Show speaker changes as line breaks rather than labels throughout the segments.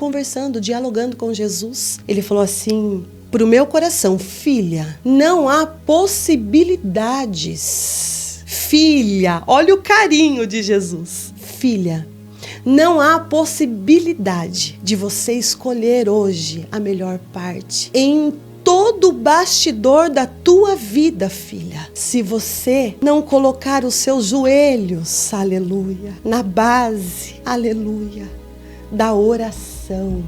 conversando, dialogando com Jesus. Ele falou assim para o meu coração: filha, não há possibilidades. Filha, olha o carinho de Jesus. Filha, não há possibilidade de você escolher hoje a melhor parte em todo o bastidor da tua vida, filha. Se você não colocar os seus joelhos, aleluia, na base, aleluia, da oração,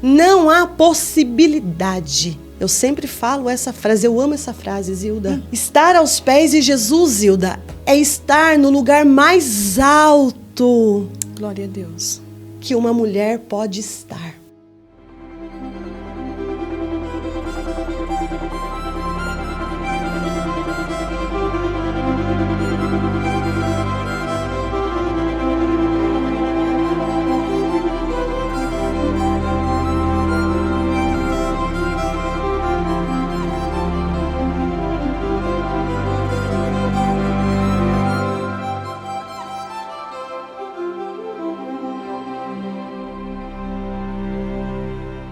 não há possibilidade. Eu sempre falo essa frase, eu amo essa frase, Zilda. Estar aos pés de Jesus, Zilda, é estar no lugar mais alto,
glória a Deus,
que uma mulher pode estar.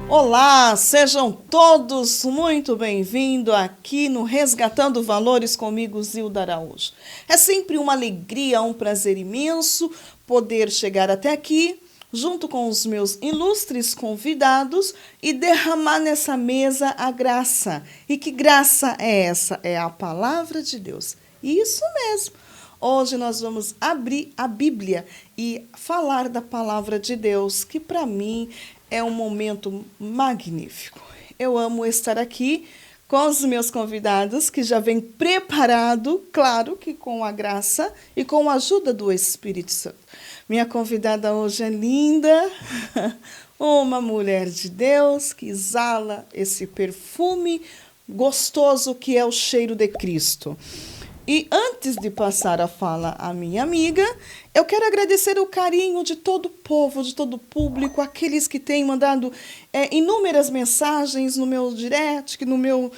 Olá, sejam todos muito bem-vindos aqui no Resgatando Valores comigo, Zilda Araújo. É sempre uma alegria, um prazer imenso poder chegar até aqui, junto com os meus ilustres convidados, e derramar nessa mesa a graça. E que graça é essa? É a palavra de Deus. Isso mesmo. Hoje nós vamos abrir a Bíblia e falar da palavra de Deus, que para mim é um momento magnífico. Eu amo estar aqui com os meus convidados, que já vem preparado, claro que com a graça e com a ajuda do Espírito Santo. Minha convidada hoje é linda, uma mulher de Deus que exala esse perfume gostoso que é o cheiro de Cristo. E antes de passar a fala à minha amiga, eu quero agradecer o carinho de todo o povo, de todo o público, aqueles que têm mandado inúmeras mensagens no meu direct, no meu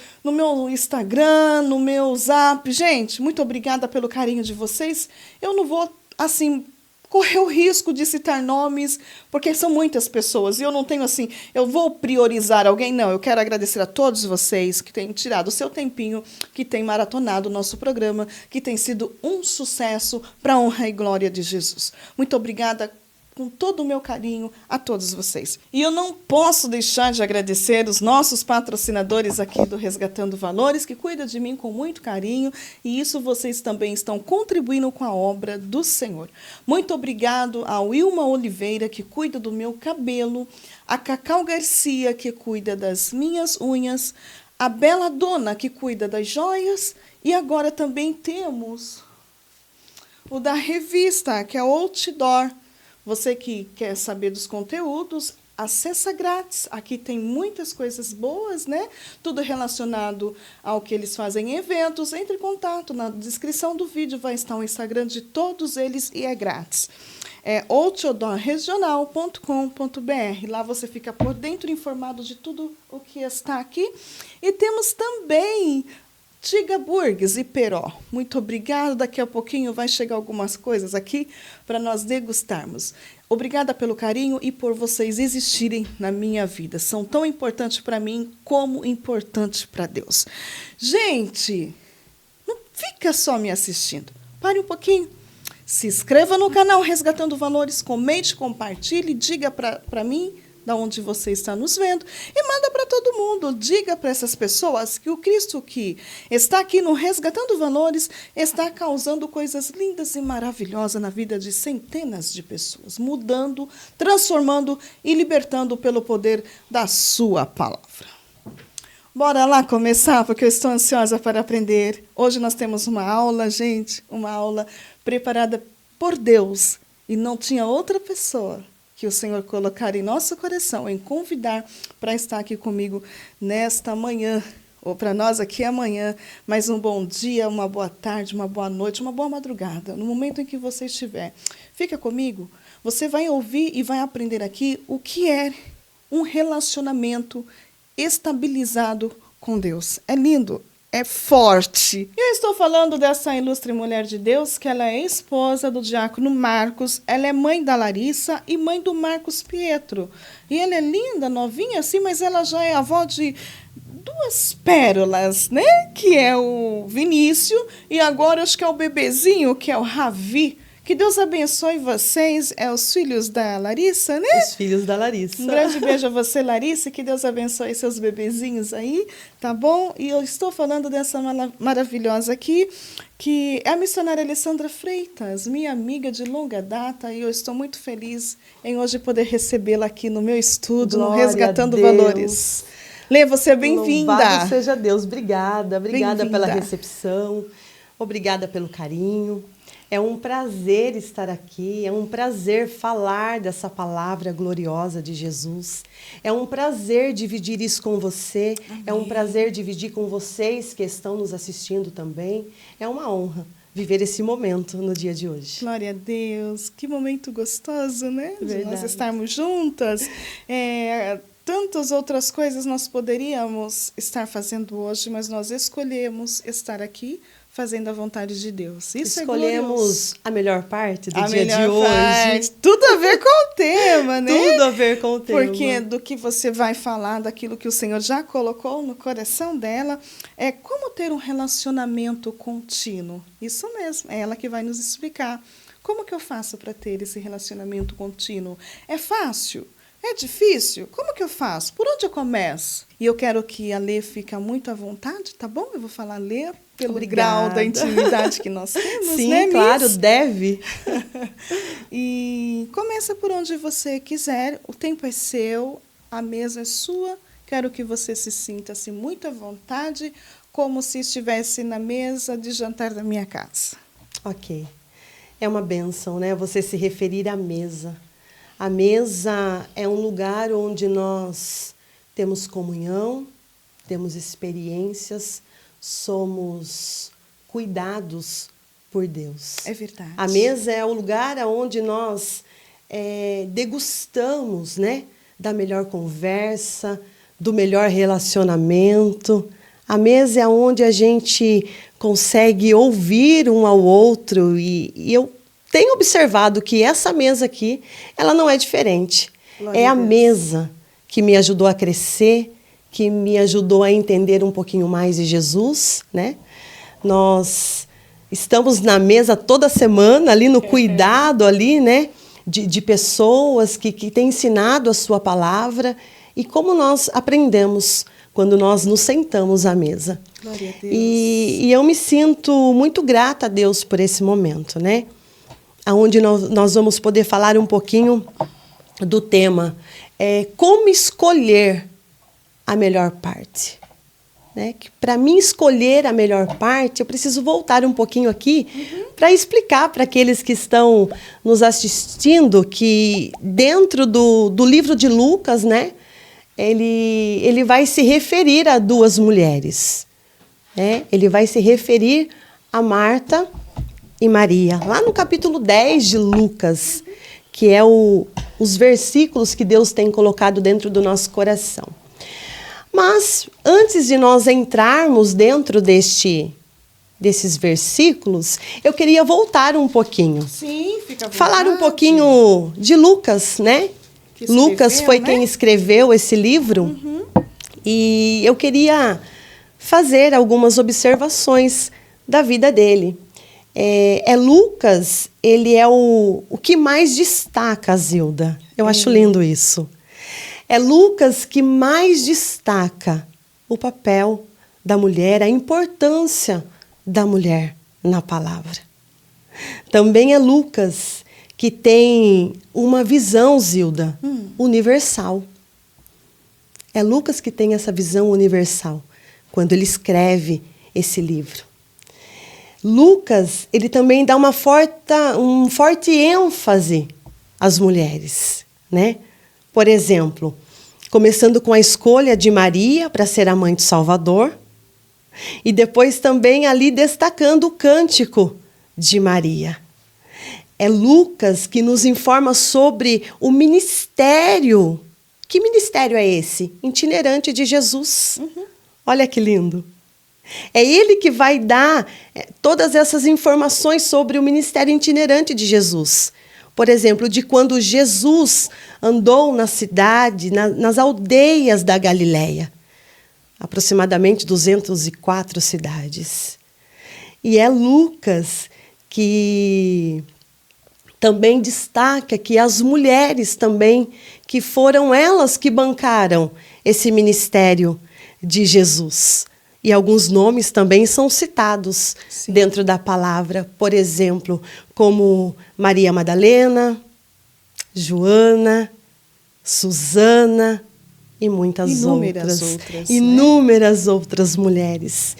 Instagram, no meu Zap. Gente, muito obrigada pelo carinho de vocês. Eu não vou, assim, correr o risco de citar nomes, porque são muitas pessoas, e eu não tenho assim, eu vou priorizar alguém, não, eu quero agradecer a todos vocês que têm tirado o seu tempinho, que têm maratonado o nosso programa, que tem sido um sucesso para a honra e glória de Jesus. Muito obrigada, com todo o meu carinho, a todos vocês. E eu não posso deixar de agradecer os nossos patrocinadores aqui do Resgatando Valores, que cuidam de mim com muito carinho, e isso vocês também estão contribuindo com a obra do Senhor. Muito obrigado a Wilma Oliveira, que cuida do meu cabelo, a Cacau Garcia, que cuida das minhas unhas, a Bela Dona, que cuida das joias, e agora também temos o da revista, que é o Outdoor. Você que quer saber dos conteúdos, acessa grátis. Aqui tem muitas coisas boas, né? Tudo relacionado ao que eles fazem em eventos. Entre em contato. Na descrição do vídeo vai estar o Instagram de todos eles e é grátis. É outdoorregional.com.br. Lá você fica por dentro, informado de tudo o que está aqui. E temos também Tiga Burgues e Peró. Muito obrigada. Daqui a pouquinho vai chegar algumas coisas aqui para nós degustarmos. Obrigada pelo carinho e por vocês existirem na minha vida. São tão importantes para mim como importantes para Deus. Gente, não fica só me assistindo. Pare um pouquinho. Se inscreva no canal Resgatando Valores, comente, compartilhe, diga para mim da onde você está nos vendo, e manda para todo mundo. Diga para essas pessoas que o Cristo que está aqui no Resgatando Valores está causando coisas lindas e maravilhosas na vida de centenas de pessoas, mudando, transformando e libertando pelo poder da sua palavra. Bora lá começar, porque eu estou ansiosa para aprender. Hoje nós temos uma aula, gente, uma aula preparada por Deus, e não tinha outra pessoa que o Senhor colocar em nosso coração, em convidar para estar aqui comigo nesta manhã, ou para nós aqui amanhã, mas um bom dia, uma boa tarde, uma boa noite, uma boa madrugada, no momento em que você estiver. Fica comigo, você vai ouvir e vai aprender aqui o que é um relacionamento estabilizado com Deus. É lindo, é forte. Eu estou falando dessa ilustre mulher de Deus, que ela é esposa do diácono Marcos, ela é mãe da Larissa e mãe do Marcos Pietro. E ela é linda, novinha assim, mas ela já é avó de duas pérolas, né? Que é o Vinícius e agora acho que é o bebezinho, que é o Ravi. Que Deus abençoe vocês, os filhos da Larissa, né?
Os filhos da Larissa.
Um grande beijo a você, Larissa, que Deus abençoe seus bebezinhos aí, tá bom? E eu estou falando dessa maravilhosa aqui, que é a missionária Alessandra Freitas, minha amiga de longa data, e eu estou muito feliz em hoje poder recebê-la aqui no meu estúdio, no Resgatando Valores. Lê, você é bem-vinda.
Louvado seja Deus. Obrigada pela recepção, obrigada pelo carinho. É um prazer estar aqui, é um prazer falar dessa palavra gloriosa de Jesus. É um prazer dividir isso com você, Amém. É um prazer dividir com vocês que estão nos assistindo também. É uma honra viver esse momento no dia de hoje.
Glória a Deus, que momento gostoso, né?
Verdade.
De nós estarmos juntas. Tantas outras coisas nós poderíamos estar fazendo hoje, mas nós escolhemos estar aqui fazendo a vontade de Deus. Isso
escolhemos a melhor parte do
dia
de hoje.
Tudo a ver com o tema, né?
Tudo a ver com o tema.
Porque do que você vai falar, daquilo que o Senhor já colocou no coração dela, é como ter um relacionamento contínuo. Isso mesmo, é ela que vai nos explicar. Como que eu faço para ter esse relacionamento contínuo? É fácil? É difícil? Como que eu faço? Por onde eu começo? E eu quero que a Lê fique muito à vontade, tá bom? Eu vou falar Lê pelo grau da intimidade que nós temos,
Sim,
né,
claro,
Miss?
deve.
E começa por onde você quiser, o tempo é seu, a mesa é sua, quero que você se sinta assim, muito à vontade, como se estivesse na mesa de jantar da minha casa.
Ok. É uma bênção, né? Você se referir à mesa. A mesa é um lugar onde nós temos comunhão, temos experiências, somos cuidados por Deus.
É verdade.
A mesa é o lugar onde nós degustamos, né, da melhor conversa, do melhor relacionamento. A mesa é onde a gente consegue ouvir um ao outro e eu tenho observado que essa mesa aqui, ela não é diferente. Glória a mesa que me ajudou a crescer, que me ajudou a entender um pouquinho mais de Jesus, né? Nós estamos na mesa toda semana, ali no cuidado, ali, né? De pessoas que têm ensinado a sua palavra. E como nós aprendemos quando nós nos sentamos à mesa.
Glória a Deus.
E eu me sinto muito grata a Deus por esse momento, né? Onde nós vamos poder falar um pouquinho do tema, como escolher a melhor parte. Né? Para mim escolher a melhor parte, eu preciso voltar um pouquinho aqui para explicar para aqueles que estão nos assistindo que dentro do livro de Lucas, né, ele vai se referir a duas mulheres. Né? Ele vai se referir a Marta e Maria, lá no capítulo 10 de Lucas, que é os versículos que Deus tem colocado dentro do nosso coração. Mas, antes de nós entrarmos dentro desses versículos, eu queria voltar um pouquinho.
Sim, fica à vontade.
Falar um pouquinho de Lucas, né? Lucas foi quem escreveu esse livro. E eu queria fazer algumas observações da vida dele. Lucas, ele é o que mais destaca, Zilda. Eu acho lindo isso. É Lucas que mais destaca o papel da mulher, a importância da mulher na palavra. Também é Lucas que tem uma visão, Zilda, universal. É Lucas que tem essa visão universal quando ele escreve esse livro. Lucas, ele também dá um forte ênfase às mulheres, né? Por exemplo, começando com a escolha de Maria para ser a mãe do Salvador, e depois também ali destacando o cântico de Maria. É Lucas que nos informa sobre o ministério. Que ministério é esse? Itinerante de Jesus. Olha que lindo. É ele que vai dar todas essas informações sobre o ministério itinerante de Jesus. Por exemplo, de quando Jesus andou na cidade, nas aldeias da Galileia. Aproximadamente 204 cidades. E é Lucas que também destaca que as mulheres também, que foram elas que bancaram esse ministério de Jesus. E alguns nomes também são citados dentro da palavra. Por exemplo, como Maria Madalena, Joana, Susana e muitas outras. Inúmeras outras mulheres.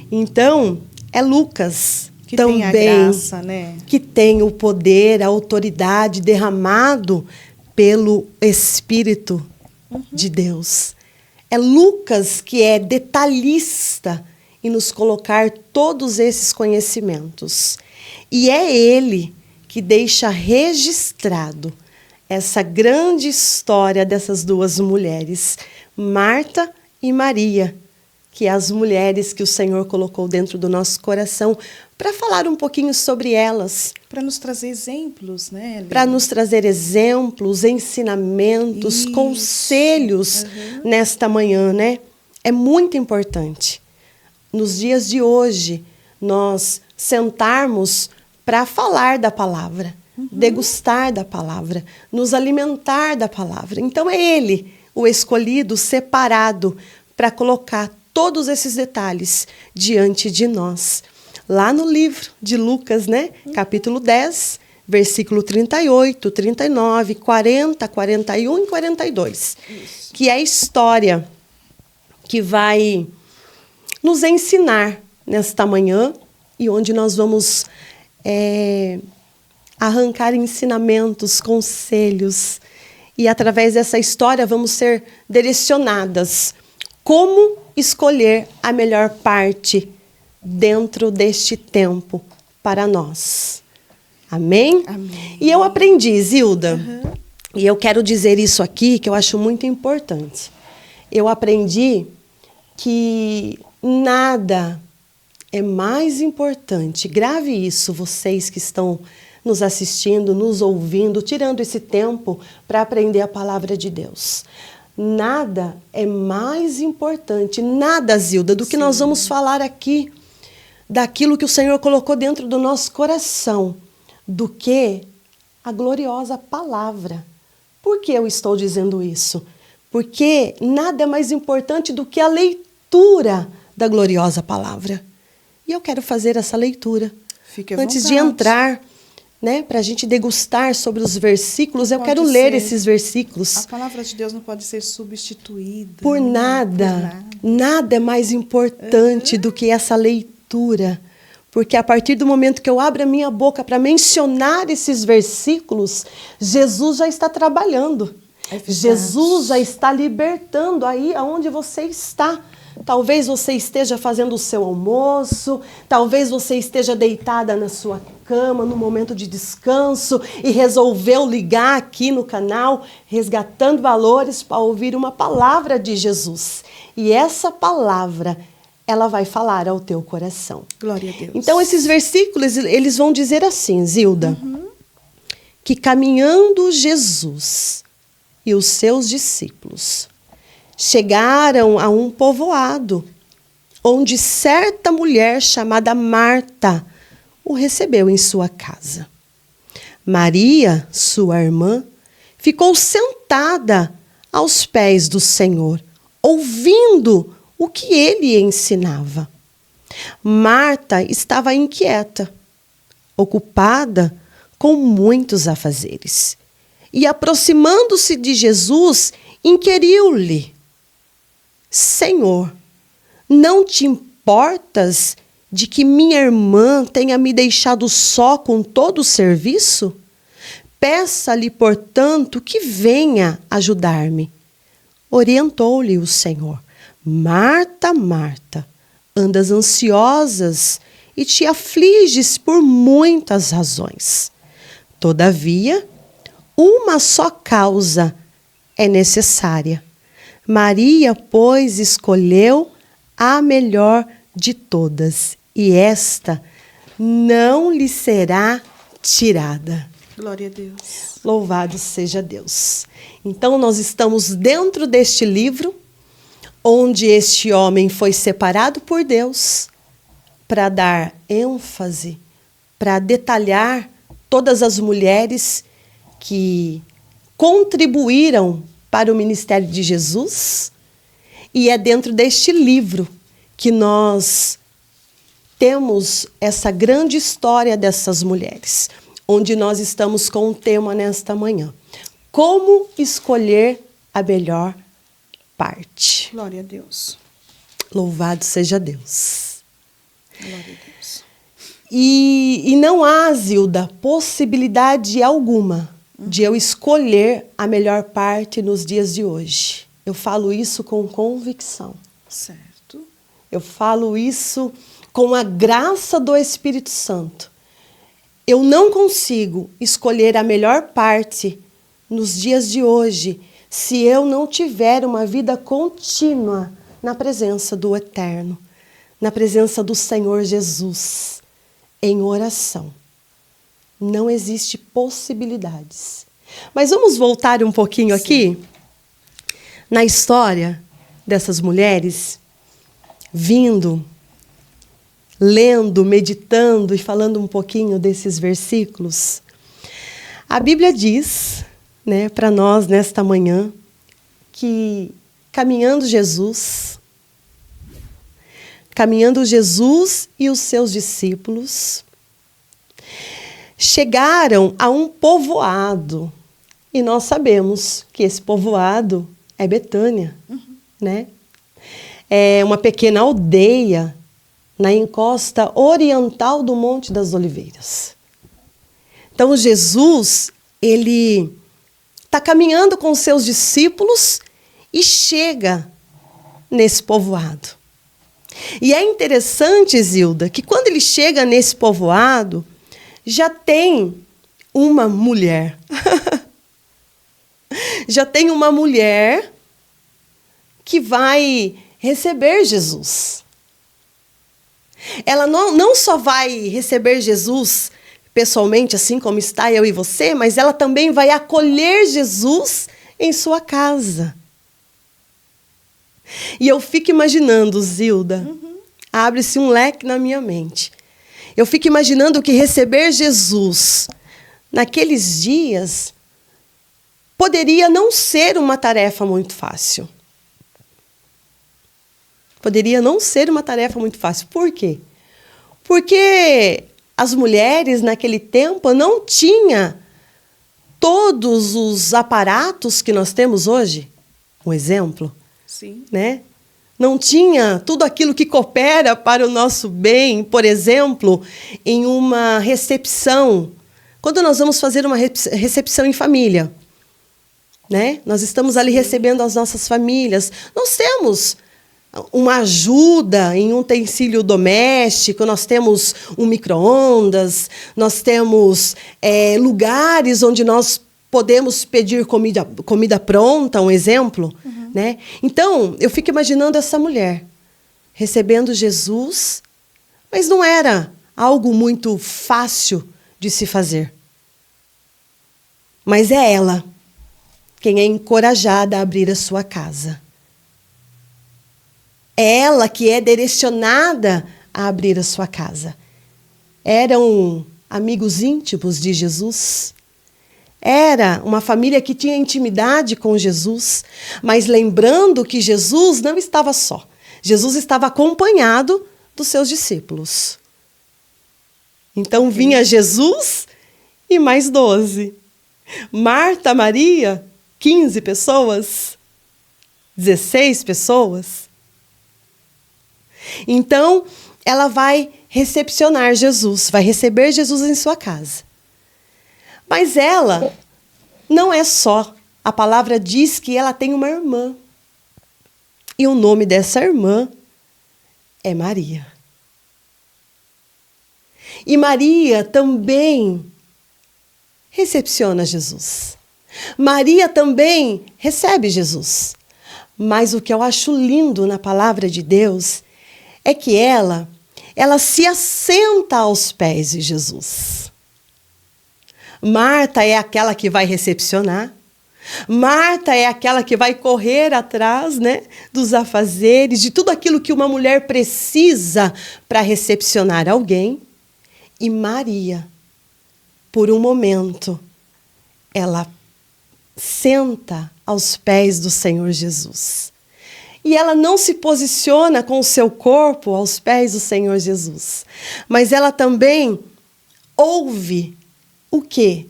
Então, é Lucas
que
também
tem a graça, né?
Que tem o poder, a autoridade derramado pelo Espírito de Deus. É Lucas que é detalhista em nos colocar todos esses conhecimentos. E é ele que deixa registrado essa grande história dessas duas mulheres, Marta e Maria, que é as mulheres que o Senhor colocou dentro do nosso coração, para falar um pouquinho sobre elas.
Para nos trazer exemplos, né?
Para nos trazer exemplos, ensinamentos, conselhos nesta manhã, né? É muito importante, nos dias de hoje, nós sentarmos para falar da palavra, degustar da palavra, nos alimentar da palavra. Então, é ele, o escolhido, separado, para colocar todos esses detalhes diante de nós. Lá no livro de Lucas, né? Capítulo 10, versículo 38, 39, 40, 41 e 42. Isso. Que é a história que vai nos ensinar nesta manhã e onde nós vamos arrancar ensinamentos, conselhos. E através dessa história vamos ser direcionadas. Como escolher a melhor parte dentro deste tempo para nós. Amém?
Amém.
E eu aprendi, Zilda, e eu quero dizer isso aqui, que eu acho muito importante. Eu aprendi que nada é mais importante, grave isso, vocês que estão nos assistindo, nos ouvindo, tirando esse tempo para aprender a palavra de Deus. Nada é mais importante, nada, Zilda, do que nós vamos falar aqui, daquilo que o Senhor colocou dentro do nosso coração, do que a gloriosa palavra. Por que eu estou dizendo isso? Porque nada é mais importante do que a leitura da gloriosa palavra. E eu quero fazer essa leitura.
Fique à
antes
vontade.
de entrar, né, para a gente degustar sobre os versículos, eu quero ler esses versículos.
A palavra de Deus não pode ser substituída.
Por nada. Nada é mais importante do que essa leitura. Porque a partir do momento que eu abro a minha boca para mencionar esses versículos, Jesus já está trabalhando. Jesus já está libertando aí aonde você está. Talvez você esteja fazendo o seu almoço, talvez você esteja deitada na sua cama, no momento de descanso, e resolveu ligar aqui no canal, Resgatando Valores, para ouvir uma palavra de Jesus. E essa palavra, ela vai falar ao teu coração.
Glória a Deus.
Então, esses versículos, eles vão dizer assim, Zilda, que caminhando Jesus e os seus discípulos chegaram a um povoado, onde certa mulher chamada Marta o recebeu em sua casa. Maria, sua irmã, ficou sentada aos pés do Senhor, ouvindo o que ele ensinava. Marta estava inquieta, ocupada com muitos afazeres. E aproximando-se de Jesus, inquiriu-lhe: Senhor, não te importas de que minha irmã tenha me deixado só com todo o serviço? Peça-lhe, portanto, que venha ajudar-me. Orientou-lhe o Senhor: Marta, Marta, andas ansiosas e te afliges por muitas razões. Todavia, uma só causa é necessária. Maria, pois, escolheu a melhor de todas, e esta não lhe será tirada.
Glória a Deus.
Louvado seja Deus. Então, nós estamos dentro deste livro, onde este homem foi separado por Deus para dar ênfase, para detalhar todas as mulheres que contribuíram para o ministério de Jesus. E é dentro deste livro que nós temos essa grande história dessas mulheres, onde nós estamos com um tema nesta manhã. Como escolher a melhor parte.
Glória a Deus.
Louvado seja Deus.
Glória a Deus.
E não há, Zilda, possibilidade alguma de eu escolher a melhor parte nos dias de hoje. Eu falo isso com convicção.
Certo.
Eu falo isso com a graça do Espírito Santo. Eu não consigo escolher a melhor parte nos dias de hoje se eu não tiver uma vida contínua na presença do Eterno, na presença do Senhor Jesus, em oração. Não existe possibilidades. Mas vamos voltar um pouquinho aqui na história dessas mulheres, vindo, lendo, meditando e falando um pouquinho desses versículos. A Bíblia diz, né, para nós nesta manhã, que caminhando Jesus e os seus discípulos chegaram a um povoado. E nós sabemos que esse povoado é Betânia, né? É uma pequena aldeia na encosta oriental do Monte das Oliveiras. Então, Jesus, ele está caminhando com os seus discípulos e chega nesse povoado. E é interessante, Zilda, que quando ele chega nesse povoado, já tem uma mulher. Já tem uma mulher que vai receber Jesus. Ela não só vai receber Jesus pessoalmente, assim como está eu e você, mas ela também vai acolher Jesus em sua casa. E eu fico imaginando, Zilda, abre-se um leque na minha mente. Eu fico imaginando que receber Jesus naqueles dias poderia não ser uma tarefa muito fácil. Poderia não ser uma tarefa muito fácil. Por quê? Porque as mulheres naquele tempo não tinham todos os aparatos que nós temos hoje. Um exemplo.
Sim.
Né? Não tinha tudo aquilo que coopera para o nosso bem, por exemplo, em uma recepção. Quando nós vamos fazer uma recepção em família, né? Nós estamos ali recebendo as nossas famílias. Nós temos uma ajuda em um utensílio doméstico, nós temos um micro-ondas, nós temos lugares onde nós podemos pedir comida pronta, um exemplo. Né? Então, eu fico imaginando essa mulher recebendo Jesus, mas não era algo muito fácil de se fazer. Mas é ela quem é encorajada a abrir a sua casa. É ela que é direcionada a abrir a sua casa. Eram amigos íntimos de Jesus. Era uma família que tinha intimidade com Jesus, mas lembrando que Jesus não estava só. Jesus estava acompanhado dos seus discípulos. Então vinha Jesus e mais 12. Marta, Maria, 15 pessoas, 16 pessoas. Então, ela vai recepcionar Jesus, vai receber Jesus em sua casa. Mas ela não é só. A palavra diz que ela tem uma irmã. E o nome dessa irmã é Maria. E Maria também recepciona Jesus. Maria também recebe Jesus. Mas o que eu acho lindo na palavra de Deus é que ela se assenta aos pés de Jesus. Marta é aquela que vai recepcionar. Marta é aquela que vai correr atrás, né, dos afazeres, de tudo aquilo que uma mulher precisa para recepcionar alguém. E Maria, por um momento, ela senta aos pés do Senhor Jesus. E ela não se posiciona com o seu corpo aos pés do Senhor Jesus, mas ela também ouve o quê?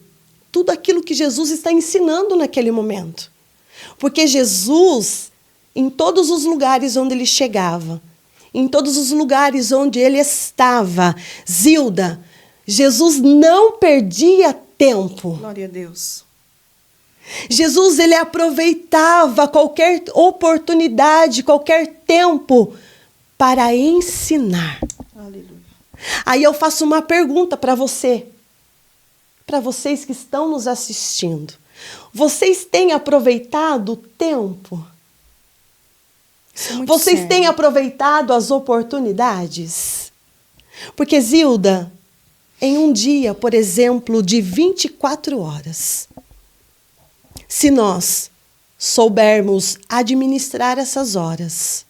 Tudo aquilo que Jesus está ensinando naquele momento. Porque Jesus, em todos os lugares onde ele chegava, em todos os lugares onde ele estava, Zilda, Jesus não perdia tempo.
Glória a Deus.
Jesus, ele aproveitava qualquer oportunidade, qualquer tempo para ensinar.
Aleluia.
Aí eu faço uma pergunta para você, para vocês que estão nos assistindo. Vocês têm aproveitado o tempo? Vocês têm aproveitado as oportunidades? Porque, Zilda, em um dia, por exemplo, de 24 horas, se nós soubermos administrar essas horas,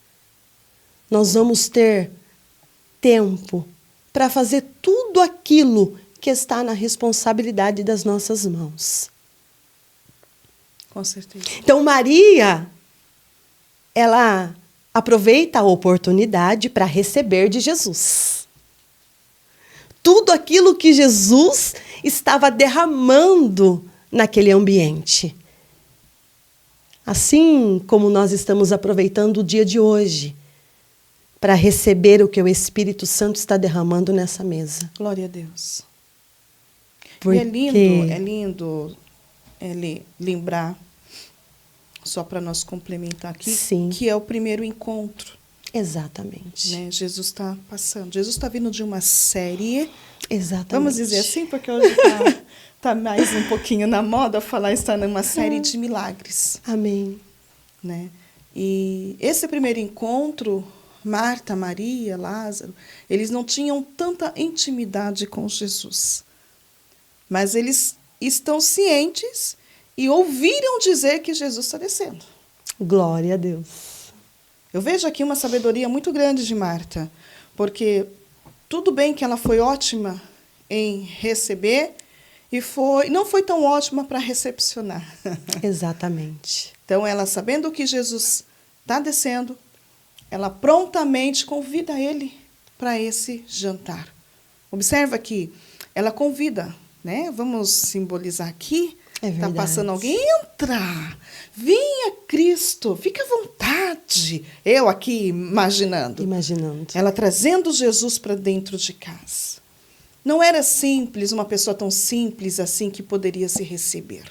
nós vamos ter tempo para fazer tudo aquilo que está na responsabilidade das nossas mãos.
Com certeza.
Então, Maria, ela aproveita a oportunidade para receber de Jesus tudo aquilo que Jesus estava derramando naquele ambiente. Assim como nós estamos aproveitando o dia de hoje para receber o que o Espírito Santo está derramando nessa mesa.
Glória a Deus.
Porque...
E é lindo lembrar, só para nós complementar aqui,
Sim.
que é o primeiro encontro.
Exatamente.
Né? Jesus está passando. Jesus está vindo de uma série.
Exatamente.
Vamos dizer assim, porque hoje está mais um pouquinho na moda falar, está numa série de milagres.
Amém.
Né? E esse primeiro encontro, Marta, Maria, Lázaro, eles não tinham tanta intimidade com Jesus. Mas eles estão cientes e ouviram dizer que Jesus está descendo.
Glória a Deus.
Eu vejo aqui uma sabedoria muito grande de Marta, porque tudo bem que ela foi ótima em receber e não foi tão ótima para recepcionar.
Exatamente.
Então, ela sabendo que Jesus está descendo, ela prontamente convida ele para esse jantar. Observa que ela convida, né? Vamos simbolizar aqui. Está passando alguém, entra, venha Cristo, fica à vontade. Eu aqui imaginando. Ela trazendo Jesus para dentro de casa. Não era simples, uma pessoa tão simples assim que poderia se receber.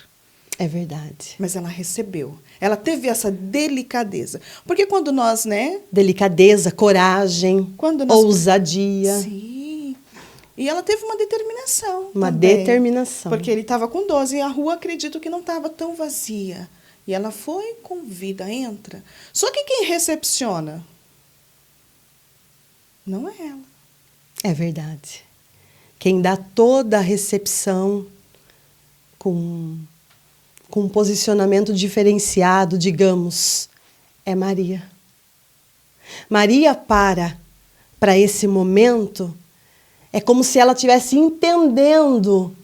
É verdade.
Mas ela recebeu. Ela teve essa delicadeza. Porque quando nós, né?
Delicadeza, coragem, ousadia.
Sim. E ela teve uma determinação.
Uma determinação.
Porque ele estava com 12 e a rua, acredito que não estava tão vazia. E ela foi, convida, entra. Só que quem recepciona não é ela.
É verdade. Quem dá toda a recepção com um posicionamento diferenciado, digamos, é Maria. Maria para esse momento. É como se ela estivesse entendendo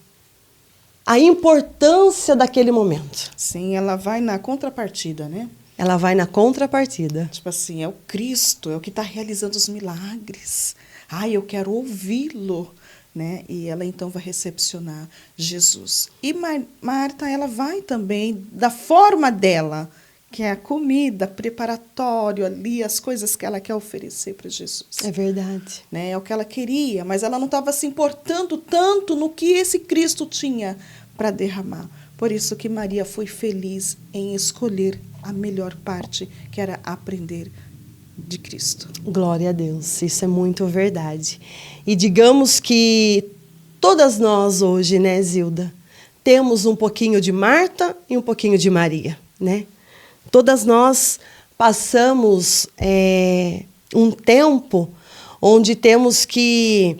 a importância daquele momento.
Sim, ela vai na contrapartida, né?
Ela vai na contrapartida.
Tipo assim, é o Cristo, é o que está realizando os milagres. Ai, eu quero ouvi-lo, né? E ela então vai recepcionar Jesus. E Marta, ela vai também da forma dela, que é a comida, preparatório ali, as coisas que ela quer oferecer para Jesus.
É verdade.
Né? É o que ela queria, mas ela não estava se importando tanto no que esse Cristo tinha para derramar. Por isso que Maria foi feliz em escolher a melhor parte, que era aprender de Cristo.
Glória a Deus, isso é muito verdade. E digamos que todas nós hoje, né, Zilda, temos um pouquinho de Marta e um pouquinho de Maria, né? Todas nós passamos um tempo onde temos que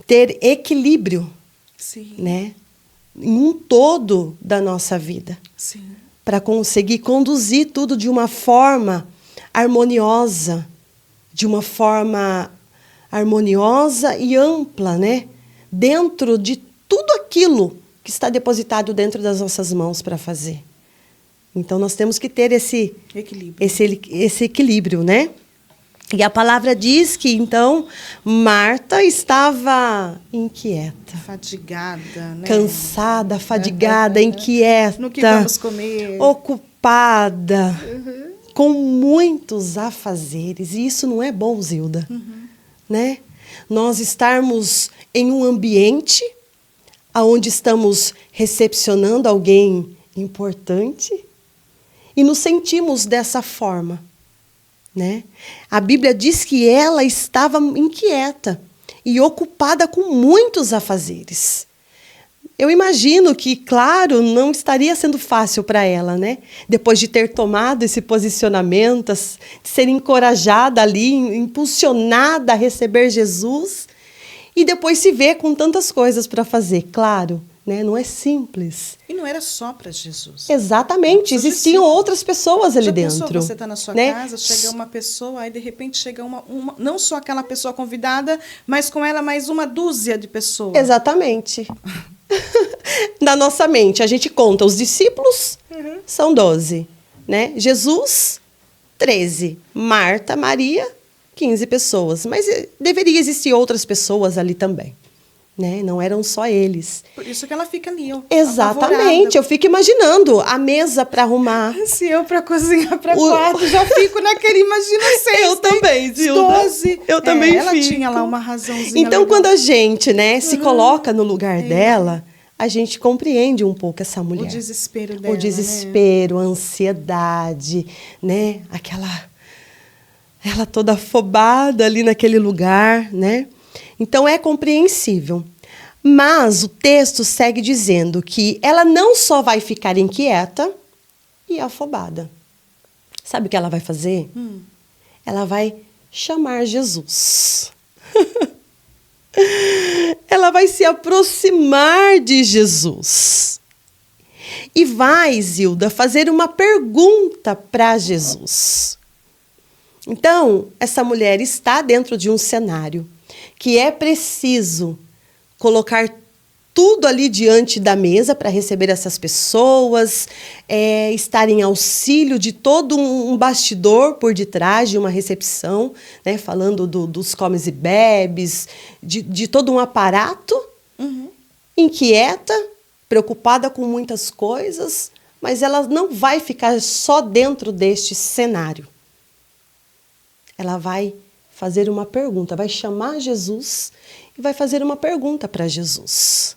ter equilíbrio,
Sim.
né? Em um todo da nossa vida.
Sim.
Para conseguir conduzir tudo de uma forma harmoniosa, e ampla, né? Dentro de tudo aquilo que está depositado dentro das nossas mãos para fazer. Então, nós temos que ter esse equilíbrio, né? E a palavra diz que, então, Marta estava inquieta.
Fadigada, né?
Cansada, fadigada, inquieta.
No que vamos comer?
Ocupada, com muitos afazeres. E isso não é bom, Zilda. Né? Nós estarmos em um ambiente onde estamos recepcionando alguém importante e nos sentimos dessa forma. Né? A Bíblia diz que ela estava inquieta e ocupada com muitos afazeres. Eu imagino que, claro, não estaria sendo fácil para ela, né? Depois de ter tomado esse posicionamento, de ser encorajada ali, impulsionada a receber Jesus, e depois se ver com tantas coisas para fazer, claro. Né? Não é simples.
E não era só para Jesus.
Exatamente. Existiam outras pessoas ali dentro.
Pensou, você está na sua casa, chega uma pessoa, aí de repente chega uma, não só aquela pessoa convidada, mas com ela mais uma dúzia de pessoas.
Exatamente. Na nossa mente, a gente conta os discípulos, são 12. Né? Jesus, 13. Marta, Maria, 15 pessoas. Mas deveria existir outras pessoas ali também. Né? Não eram só eles.
Por isso que ela fica ali, ó.
Exatamente.
Apavorada.
Eu fico imaginando a mesa para arrumar.
Se eu para cozinhar para quarto, já fico naquele, imagina 6.
Eu também, Zilda.
12.
Eu também
ela
fico.
Tinha lá uma razãozinha.
Então,
legal.
quando a gente, né, se coloca no lugar dela, a gente compreende um pouco essa mulher.
O desespero dela.
O desespero, né? A ansiedade, né? Ela toda afobada ali naquele lugar, né? Então, é compreensível. Mas o texto segue dizendo que ela não só vai ficar inquieta e afobada. Sabe o que ela vai fazer? Ela vai chamar Jesus. Ela vai se aproximar de Jesus. E vai, Zilda, fazer uma pergunta para Jesus. Então, essa mulher está dentro de um cenário que é preciso colocar tudo ali diante da mesa para receber essas pessoas, estar em auxílio de todo um bastidor por detrás de uma recepção, né, falando dos comes e bebes, de todo um aparato, inquieta, preocupada com muitas coisas, mas ela não vai ficar só dentro deste cenário. Ela vai fazer uma pergunta, vai chamar Jesus e vai fazer uma pergunta para Jesus.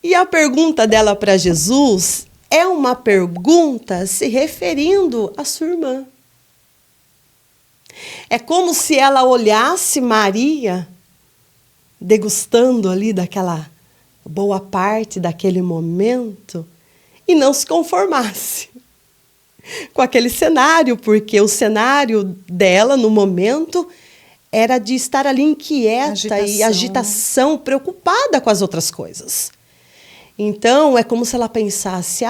E a pergunta dela para Jesus é uma pergunta se referindo à sua irmã. É como se ela olhasse Maria degustando ali daquela boa parte daquele momento e não se conformasse com aquele cenário, porque o cenário dela, no momento, era de estar ali inquieta e agitação, preocupada com as outras coisas. Então, é como se ela pensasse,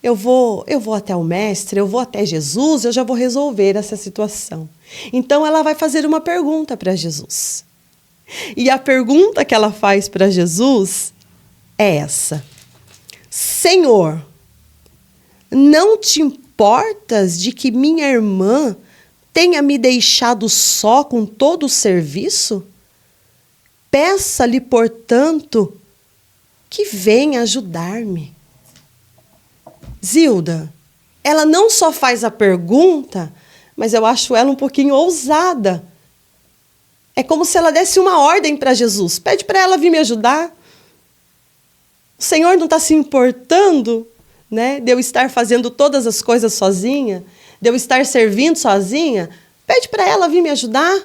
eu vou até o mestre, eu vou até Jesus, eu já vou resolver essa situação. Então, ela vai fazer uma pergunta para Jesus. E a pergunta que ela faz para Jesus é essa: Senhor, não te importas de que minha irmã tenha me deixado só com todo o serviço? Peça-lhe, portanto, que venha ajudar-me. Zilda, ela não só faz a pergunta, mas eu acho ela um pouquinho ousada. É como se ela desse uma ordem para Jesus. Pede para ela vir me ajudar. O Senhor não está se importando, né, de eu estar fazendo todas as coisas sozinha, de eu estar servindo sozinha? Pede para ela vir me ajudar.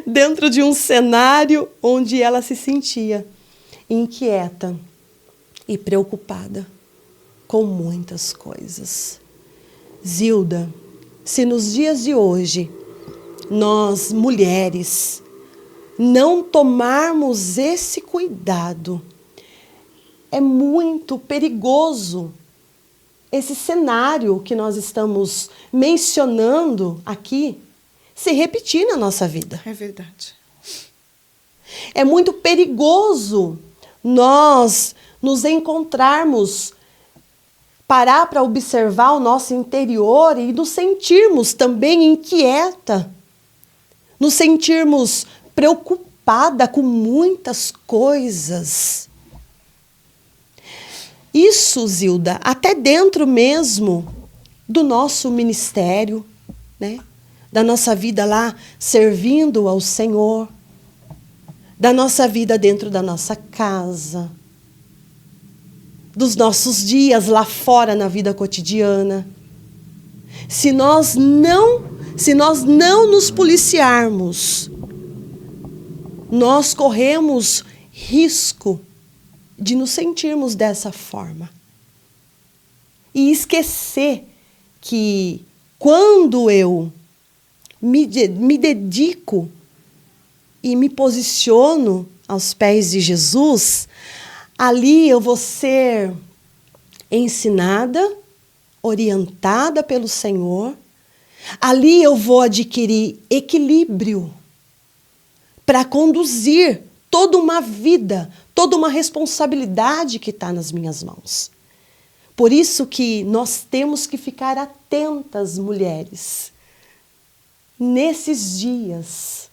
Dentro de um cenário onde ela se sentia inquieta e preocupada com muitas coisas. Zilda, se nos dias de hoje nós, mulheres, não tomarmos esse cuidado, é muito perigoso esse cenário que nós estamos mencionando aqui se repetir na nossa vida.
É verdade.
É muito perigoso nós nos encontrarmos, parar para observar o nosso interior e nos sentirmos também inquieta, nos sentirmos preocupada com muitas coisas. Isso, Zilda, até dentro mesmo do nosso ministério, né? Da nossa vida lá servindo ao Senhor, da nossa vida dentro da nossa casa, dos nossos dias lá fora na vida cotidiana. Se nós não nos policiarmos, nós corremos risco de nos sentirmos dessa forma. E esquecer que quando eu me dedico e me posiciono aos pés de Jesus, ali eu vou ser ensinada, orientada pelo Senhor. Ali eu vou adquirir equilíbrio para conduzir toda uma vida, toda uma responsabilidade que está nas minhas mãos. Por isso que nós temos que ficar atentas, mulheres, nesses dias,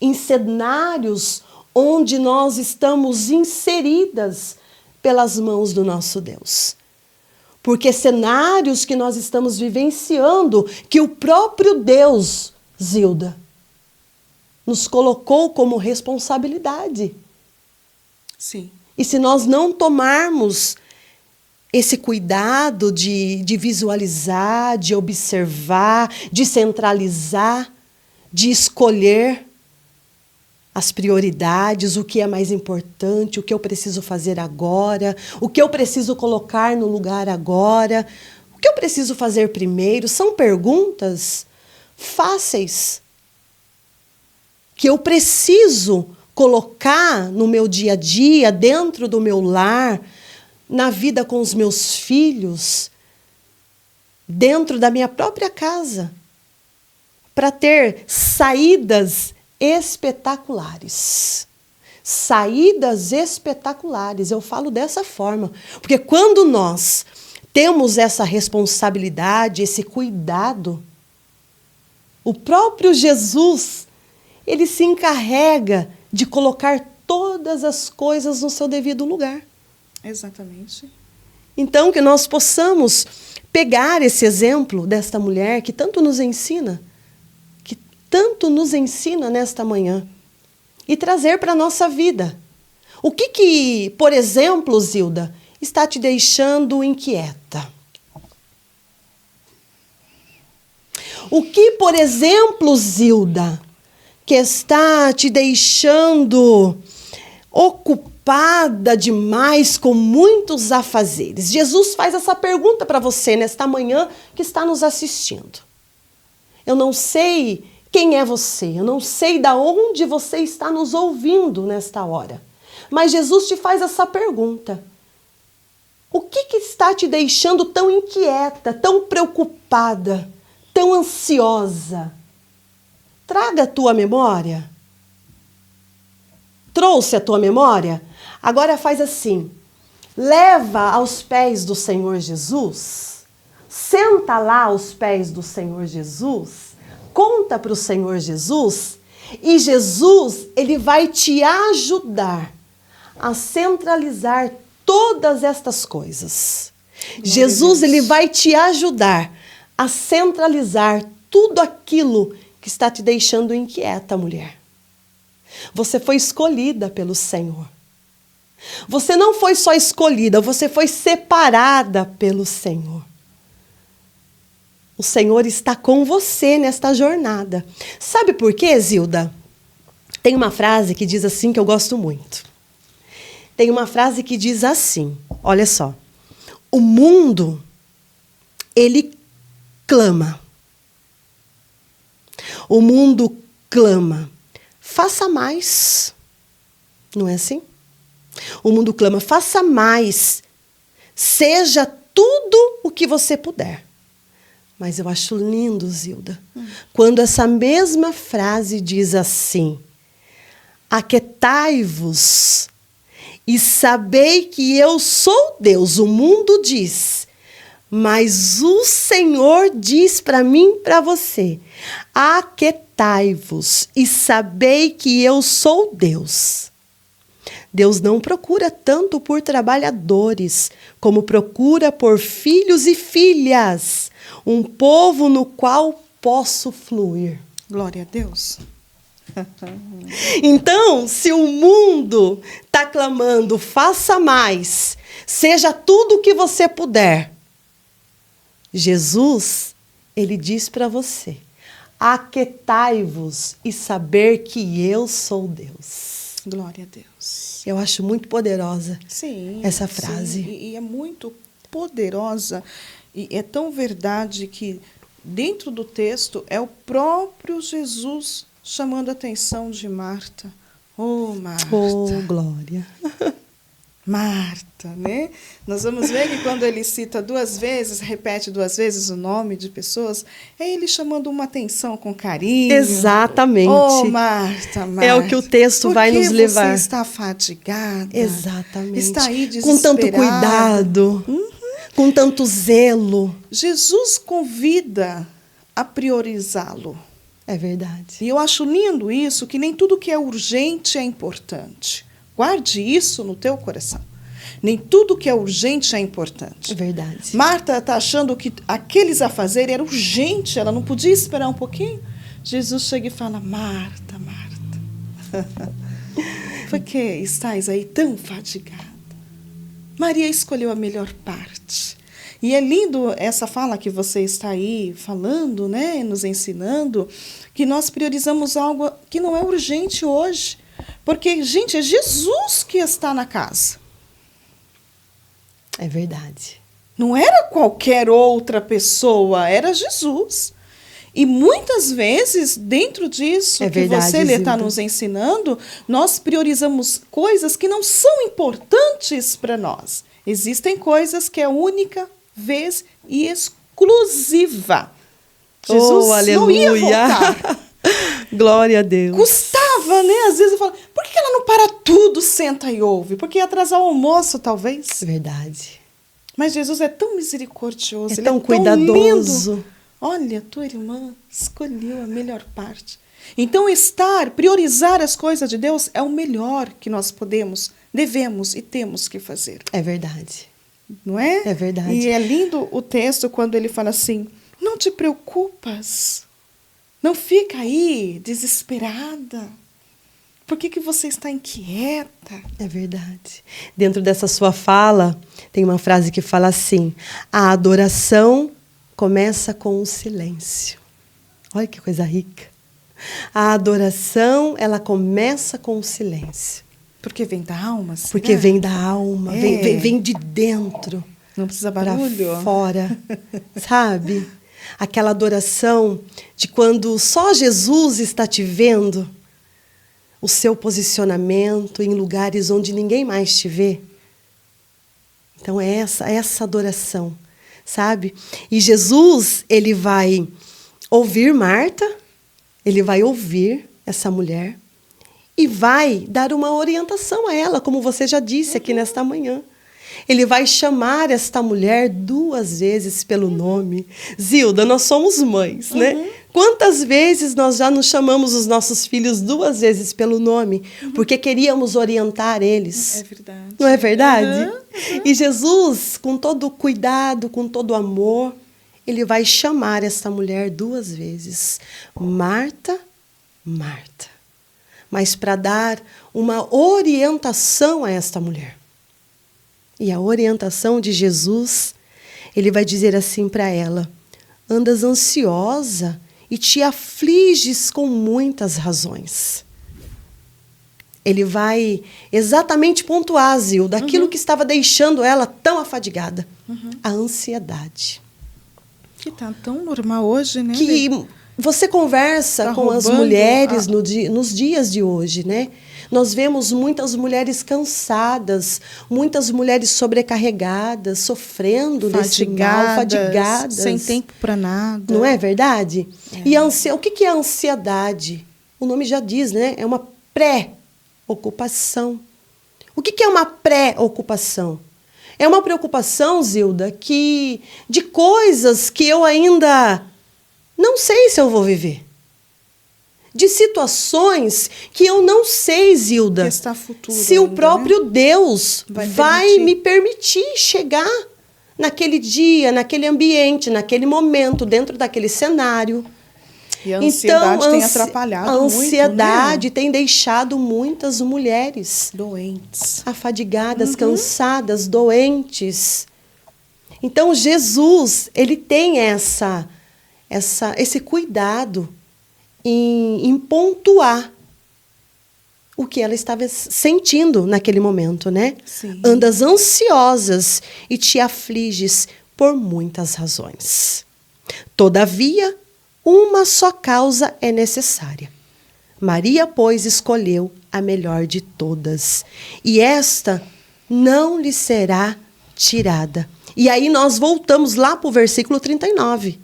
em cenários onde nós estamos inseridas pelas mãos do nosso Deus. Porque cenários que nós estamos vivenciando, que o próprio Deus, Zilda, nos colocou como responsabilidade.
Sim.
E se nós não tomarmos esse cuidado de visualizar, de observar, de centralizar, de escolher as prioridades, o que é mais importante, o que eu preciso fazer agora, o que eu preciso colocar no lugar agora, o que eu preciso fazer primeiro, são perguntas fáceis que eu preciso colocar no meu dia a dia, dentro do meu lar, na vida com os meus filhos, dentro da minha própria casa, para ter saídas espetaculares. Saídas espetaculares, eu falo dessa forma, porque quando nós temos essa responsabilidade, esse cuidado, o próprio Jesus, ele se encarrega de colocar todas as coisas no seu devido lugar.
Exatamente.
Então, que nós possamos pegar esse exemplo desta mulher que tanto nos ensina nesta manhã e trazer para a nossa vida. O que, por exemplo, Zilda, está te deixando inquieta? O que, por exemplo, Zilda, que está te deixando ocupada demais com muitos afazeres? Jesus faz essa pergunta para você nesta manhã que está nos assistindo. Eu não sei quem é você, eu não sei de onde você está nos ouvindo nesta hora, mas Jesus te faz essa pergunta. O que está te deixando tão inquieta, tão preocupada, tão ansiosa? Traga a tua memória. Trouxe a tua memória? Agora faz assim, leva aos pés do Senhor Jesus, senta lá aos pés do Senhor Jesus, conta para o Senhor Jesus, e Jesus, ele vai te ajudar a centralizar todas estas coisas. Jesus, ele vai te ajudar a centralizar tudo aquilo que está te deixando inquieta, mulher. Você foi escolhida pelo Senhor. Você não foi só escolhida, você foi separada pelo Senhor. O Senhor está com você nesta jornada. Sabe por quê, Zilda? Tem uma frase que diz assim, que eu gosto muito. Tem uma frase que diz assim, olha só. O mundo, ele clama. O mundo clama. Faça mais. Não é assim? O mundo clama, faça mais. Seja tudo o que você puder. Mas eu acho lindo, Zilda, quando essa mesma frase diz assim: aquietai-vos e sabei que eu sou Deus. O mundo diz, mas o Senhor diz para mim e para você: aquietai-vos e sabei que eu sou Deus. Deus não procura tanto por trabalhadores, como procura por filhos e filhas, um povo no qual posso fluir.
Glória a Deus.
Então, se o mundo está clamando, faça mais, seja tudo o que você puder, Jesus, ele diz para você: aquietai-vos e saber que eu sou Deus.
Glória a Deus.
Eu acho muito poderosa essa
Sim,
frase.
e é muito poderosa. E é tão verdade que dentro do texto é o próprio Jesus chamando a atenção de Marta. Oh, Marta.
Oh, glória.
Marta, né? Nós vamos ver que quando ele cita 2 vezes, repete 2 vezes o nome de pessoas, é ele chamando uma atenção com carinho.
Exatamente.
Oh, Marta, Marta.
É o que o texto vai nos levar.
Por que você está fadigada?
Exatamente.
Está aí
com tanto cuidado, com tanto zelo.
Jesus convida a priorizá-lo.
É verdade.
E eu acho lindo isso, que nem tudo que é urgente é importante. Guarde isso no teu coração. Nem tudo que é urgente é importante.
É verdade.
Marta está achando que aqueles a fazer era urgente, ela não podia esperar um pouquinho. Jesus chega e fala: Marta, Marta, por que estás aí tão fadigada? Maria escolheu a melhor parte. E é lindo essa fala que você está aí falando, né, nos ensinando, que nós priorizamos algo que não é urgente hoje. Porque, gente, é Jesus que está na casa.
É verdade.
Não era qualquer outra pessoa, era Jesus. E muitas vezes, dentro disso
É
que
verdade,
você está
Zilda.
nos ensinando, nós priorizamos coisas que não são importantes para nós. Existem coisas que é única, vez e exclusiva. Jesus não ia voltar.
Glória a Deus.
Custava, né? Às vezes eu falo, por que ela não para tudo, senta e ouve? Porque ia atrasar o almoço, talvez.
Verdade.
Mas Jesus é tão misericordioso,
É
ele
tão
é
cuidadoso.
lindo. Olha, tua irmã escolheu a melhor parte. Então, priorizar as coisas de Deus é o melhor que nós podemos, devemos e temos que fazer.
É verdade.
Não é?
É verdade.
E é lindo o texto quando ele fala assim, não te preocupas, não fica aí desesperada. Por que você está inquieta?
É verdade. Dentro dessa sua fala, tem uma frase que fala assim: a adoração começa com o silêncio. Olha que coisa rica. A adoração, ela começa com o silêncio.
Porque vem da alma, será?
Porque vem da alma,
É.
vem de dentro.
Não precisa
Para
barulho?
fora, sabe? Aquela adoração de quando só Jesus está te vendo, o seu posicionamento em lugares onde ninguém mais te vê. Então é essa adoração, sabe? E Jesus, ele vai ouvir Marta, ele vai ouvir essa mulher e vai dar uma orientação a ela, como você já disse aqui nesta manhã. Ele vai chamar esta mulher 2 vezes pelo nome. Zilda, nós somos mães, né? Quantas vezes nós já nos chamamos os nossos filhos 2 vezes pelo nome, porque queríamos orientar eles.
É verdade.
Não é verdade? E Jesus, com todo cuidado, com todo amor, ele vai chamar esta mulher 2 vezes. Marta, Marta. Mas para dar uma orientação a esta mulher. E a orientação de Jesus, ele vai dizer assim para ela: andas ansiosa e te afliges com muitas razões. Ele vai exatamente pontuar, Zil, daquilo que estava deixando ela tão afadigada. A ansiedade.
Que tá tão normal hoje, né?
Que você conversa
Tá
com as
roubando
mulheres nos dias de hoje, né? Nós vemos muitas mulheres cansadas, muitas mulheres sobrecarregadas, sofrendo desse mal, fadigadas.
Sem tempo para nada.
Não é verdade? E o que é a ansiedade? O nome já diz, né? É uma pré-ocupação. O que é uma pré-ocupação? É uma preocupação, Zilda, de coisas que eu ainda não sei se eu vou viver. De situações que eu não sei, Zilda,
que está futuro
se
ainda,
o próprio Deus vai me permitir chegar naquele dia, naquele ambiente, naquele momento, dentro daquele cenário.
E a ansiedade tem atrapalhado muito,
a ansiedade tem deixado muitas mulheres
doentes,
afadigadas, cansadas, doentes. Então Jesus, ele tem esse cuidado em pontuar o que ela estava sentindo naquele momento, né?
Sim.
Andas ansiosas e te afliges por muitas razões. Todavia, uma só causa é necessária. Maria, pois, escolheu a melhor de todas, e esta não lhe será tirada. E aí nós voltamos lá para o versículo 39.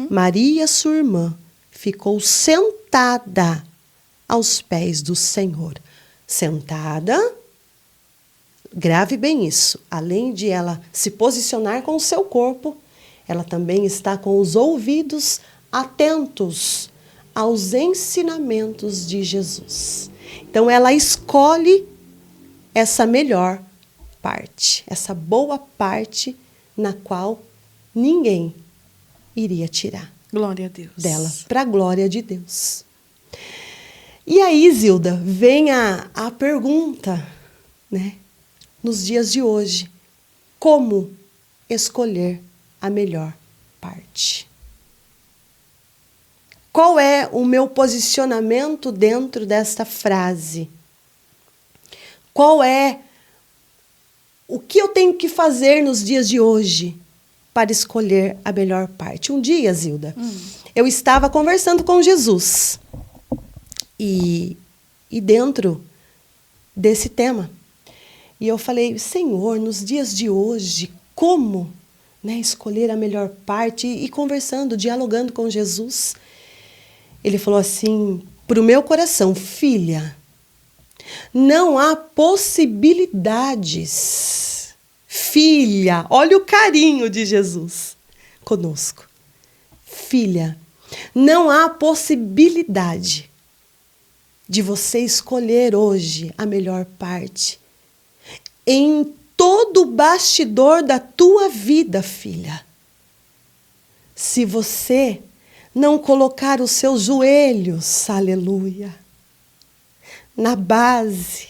Maria, sua irmã, ficou sentada aos pés do Senhor. Sentada, grave bem isso, além de ela se posicionar com o seu corpo, ela também está com os ouvidos atentos aos ensinamentos de Jesus. Então, ela escolhe essa melhor parte, essa boa parte na qual ninguém iria tirar.
Glória a Deus.
Dela, para a glória de Deus. E aí, Zilda, vem a pergunta, né? Nos dias de hoje, como escolher a melhor parte? Qual é o meu posicionamento dentro desta frase? Qual é o que eu tenho que fazer nos dias de hoje para escolher a melhor parte? Um dia, Zilda, eu estava conversando com Jesus e dentro desse tema. E eu falei, Senhor, nos dias de hoje, como, né, escolher a melhor parte? E conversando, dialogando com Jesus, ele falou assim para o meu coração, filha, não há possibilidades. Filha, olha o carinho de Jesus conosco. Filha, não há possibilidade de você escolher hoje a melhor parte em todo o bastidor da tua vida, filha. Se você não colocar os seus joelhos, aleluia, na base,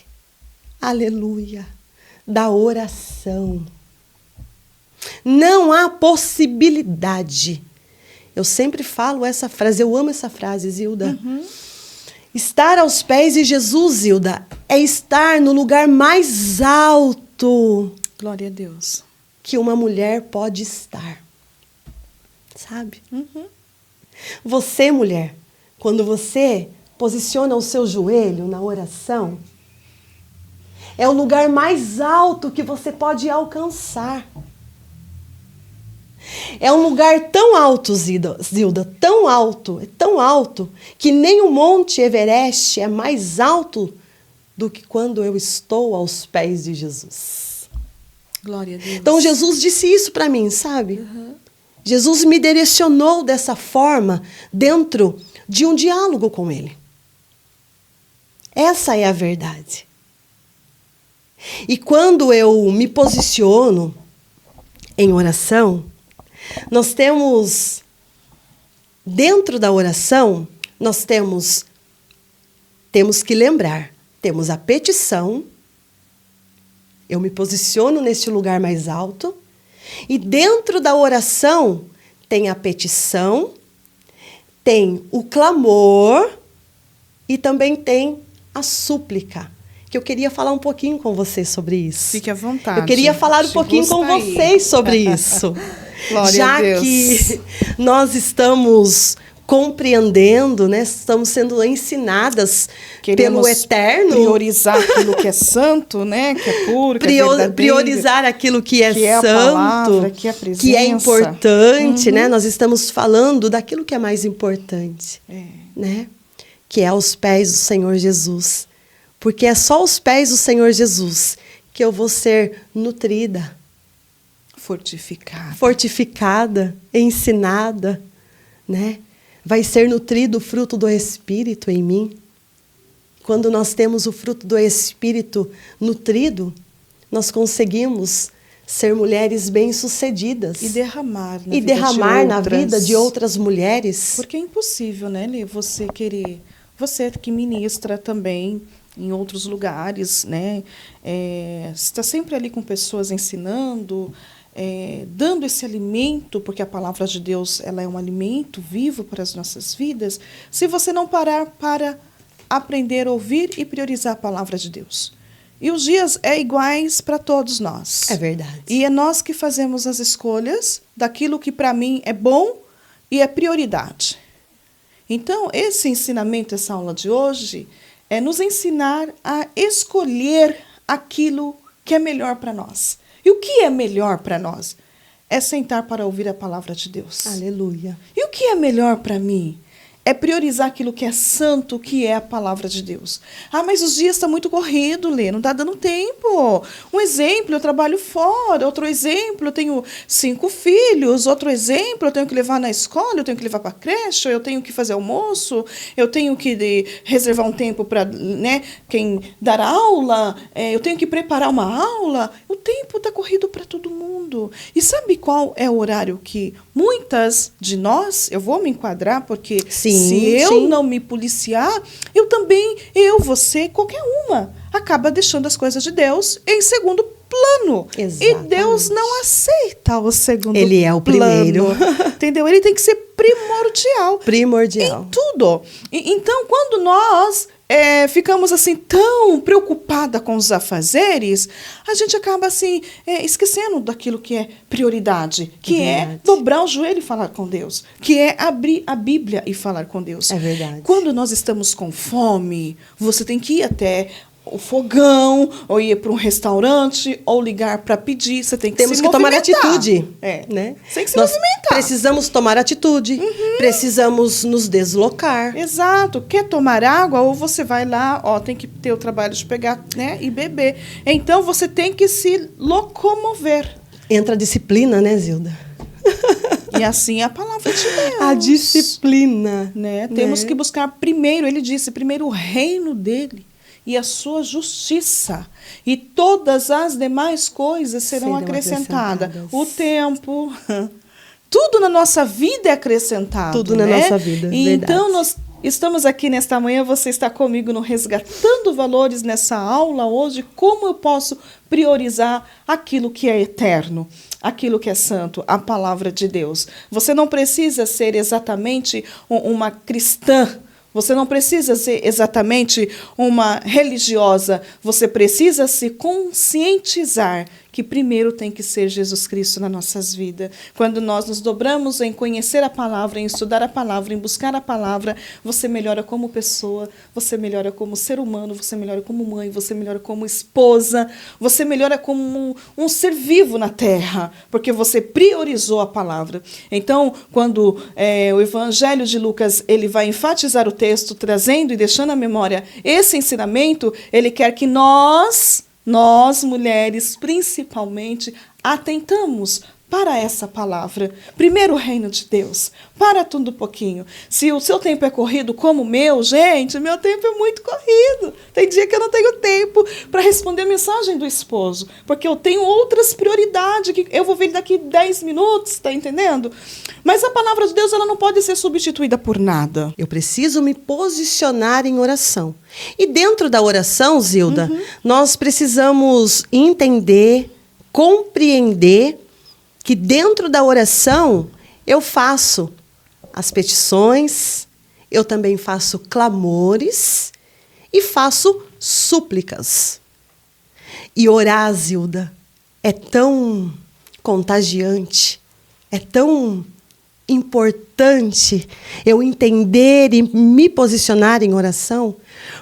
aleluia, da oração. Não há possibilidade. Eu sempre falo essa frase, eu amo essa frase, Zilda. Estar aos pés de Jesus, Zilda, é estar no lugar mais alto.
Glória a Deus.
Que uma mulher pode estar. Sabe? Você, mulher, quando você posiciona o seu joelho na oração, é o lugar mais alto que você pode alcançar. É um lugar tão alto, Zilda, tão alto, que nem o Monte Everest é mais alto do que quando eu estou aos pés de Jesus.
Glória a Deus.
Então, Jesus disse isso para mim, sabe? Jesus me direcionou dessa forma dentro de um diálogo com Ele. Essa é a verdade. E quando eu me posiciono em oração, nós temos, dentro da oração, nós temos que lembrar, temos a petição, eu me posiciono neste lugar mais alto, e dentro da oração tem a petição, tem o clamor e também tem a súplica, que eu queria falar um pouquinho com vocês sobre isso.
Fique à vontade.
Eu queria falar um pouquinho com vocês sobre isso.
Glória a
Já
Deus.
que nós estamos compreendendo, né? Estamos sendo ensinadas
Queremos
pelo Eterno.
priorizar aquilo que é santo, né? Que é puro, que é verdadeiro.
Priorizar aquilo que é
que é a
santo,
palavra, que é a presença.
que é importante, né? Nós estamos falando daquilo que é mais importante, né? Que é aos pés do Senhor Jesus. Porque é só aos pés do Senhor Jesus que eu vou ser nutrida, fortificada, ensinada, né? Vai ser nutrido o fruto do Espírito em mim. Quando nós temos o fruto do Espírito nutrido, nós conseguimos ser mulheres bem-sucedidas.
E derramar
na vida de outras mulheres.
Porque é impossível, né, Lê, você querer... Você que ministra também em outros lugares, né? Está sempre ali com pessoas ensinando... dando esse alimento, porque a palavra de Deus ela é um alimento vivo para as nossas vidas, se você não parar para aprender a ouvir e priorizar a palavra de Deus. E os dias iguais para todos nós.
É verdade.
E é nós que fazemos as escolhas daquilo que para mim é bom e é prioridade. Então, esse ensinamento, essa aula de hoje, é nos ensinar a escolher aquilo que é melhor para nós. E o que é melhor para nós? É sentar para ouvir a palavra de Deus.
Aleluia.
E o que é melhor para mim? É priorizar aquilo que é santo, que é a palavra de Deus. Ah, mas os dias estão muito corridos, Lê, não está dando tempo. Um exemplo, eu trabalho fora. Outro exemplo, eu tenho 5 filhos. Outro exemplo, eu tenho que levar na escola, eu tenho que levar para a creche, eu tenho que fazer almoço, eu tenho que reservar um tempo para, né, quem dar aula, eu tenho que preparar uma aula. O tempo está corrido para todo mundo. E sabe qual é o horário que muitas de nós, eu vou me enquadrar, porque...
Sim.
Se eu não me policiar, você, qualquer uma, acaba deixando as coisas de Deus em segundo plano.
Exatamente.
E Deus não aceita o segundo plano.
Ele é o primeiro.
Entendeu? Ele tem que ser primordial.
Primordial.
Em tudo. Então, quando nós ficamos assim tão preocupada com os afazeres, a gente acaba assim esquecendo daquilo que é prioridade, que é dobrar o joelho e falar com Deus, que é abrir a Bíblia e falar com Deus.
É verdade.
Quando nós estamos com fome, você tem que ir até o fogão, ou ir para um restaurante, ou ligar para pedir. Você tem que
Temos
se
que tomar
movimentar.
atitude.
Né? Tem que se
Nós
movimentar.
precisamos tomar atitude. Precisamos nos deslocar.
Exato. Quer tomar água, ou você vai lá, tem que ter o trabalho de pegar, né, e beber. Então, você tem que se locomover.
Entra a disciplina, né, Zilda?
E assim é a palavra de Deus.
A disciplina.
Né? Temos que buscar primeiro, ele disse, primeiro o reino dele e a sua justiça. E todas as demais coisas serão acrescentadas. O tempo, tudo na nossa vida é acrescentado.
Tudo na nossa vida,
Então,
verdade.
nós estamos aqui nesta manhã, você está comigo no Resgatando Valores nessa aula hoje, como eu posso priorizar aquilo que é eterno, aquilo que é santo, a palavra de Deus. Você não precisa ser exatamente uma cristã, você não precisa ser exatamente uma religiosa, você precisa se conscientizar que primeiro tem que ser Jesus Cristo nas nossas vidas. Quando nós nos dobramos em conhecer a palavra, em estudar a palavra, em buscar a palavra, você melhora como pessoa, você melhora como ser humano, você melhora como mãe, você melhora como esposa, você melhora como um ser vivo na terra, porque você priorizou a palavra. Então, quando o Evangelho de Lucas ele vai enfatizar o texto, trazendo e deixando à memória esse ensinamento, ele quer que nós mulheres, principalmente, atentamos para essa palavra. Primeiro o reino de Deus. Para tudo um pouquinho. Se o seu tempo é corrido como o meu, gente, meu tempo é muito corrido. Tem dia que eu não tenho tempo para responder a mensagem do esposo, porque eu tenho outras prioridades, que eu vou ver daqui 10 minutos, tá entendendo? Mas a palavra de Deus ela não pode ser substituída por nada.
Eu preciso me posicionar em oração. E dentro da oração, Zilda, nós precisamos entender, compreender que dentro da oração eu faço as petições, eu também faço clamores e faço súplicas. E orar, Zilda, é tão contagiante, é tão importante eu entender e me posicionar em oração,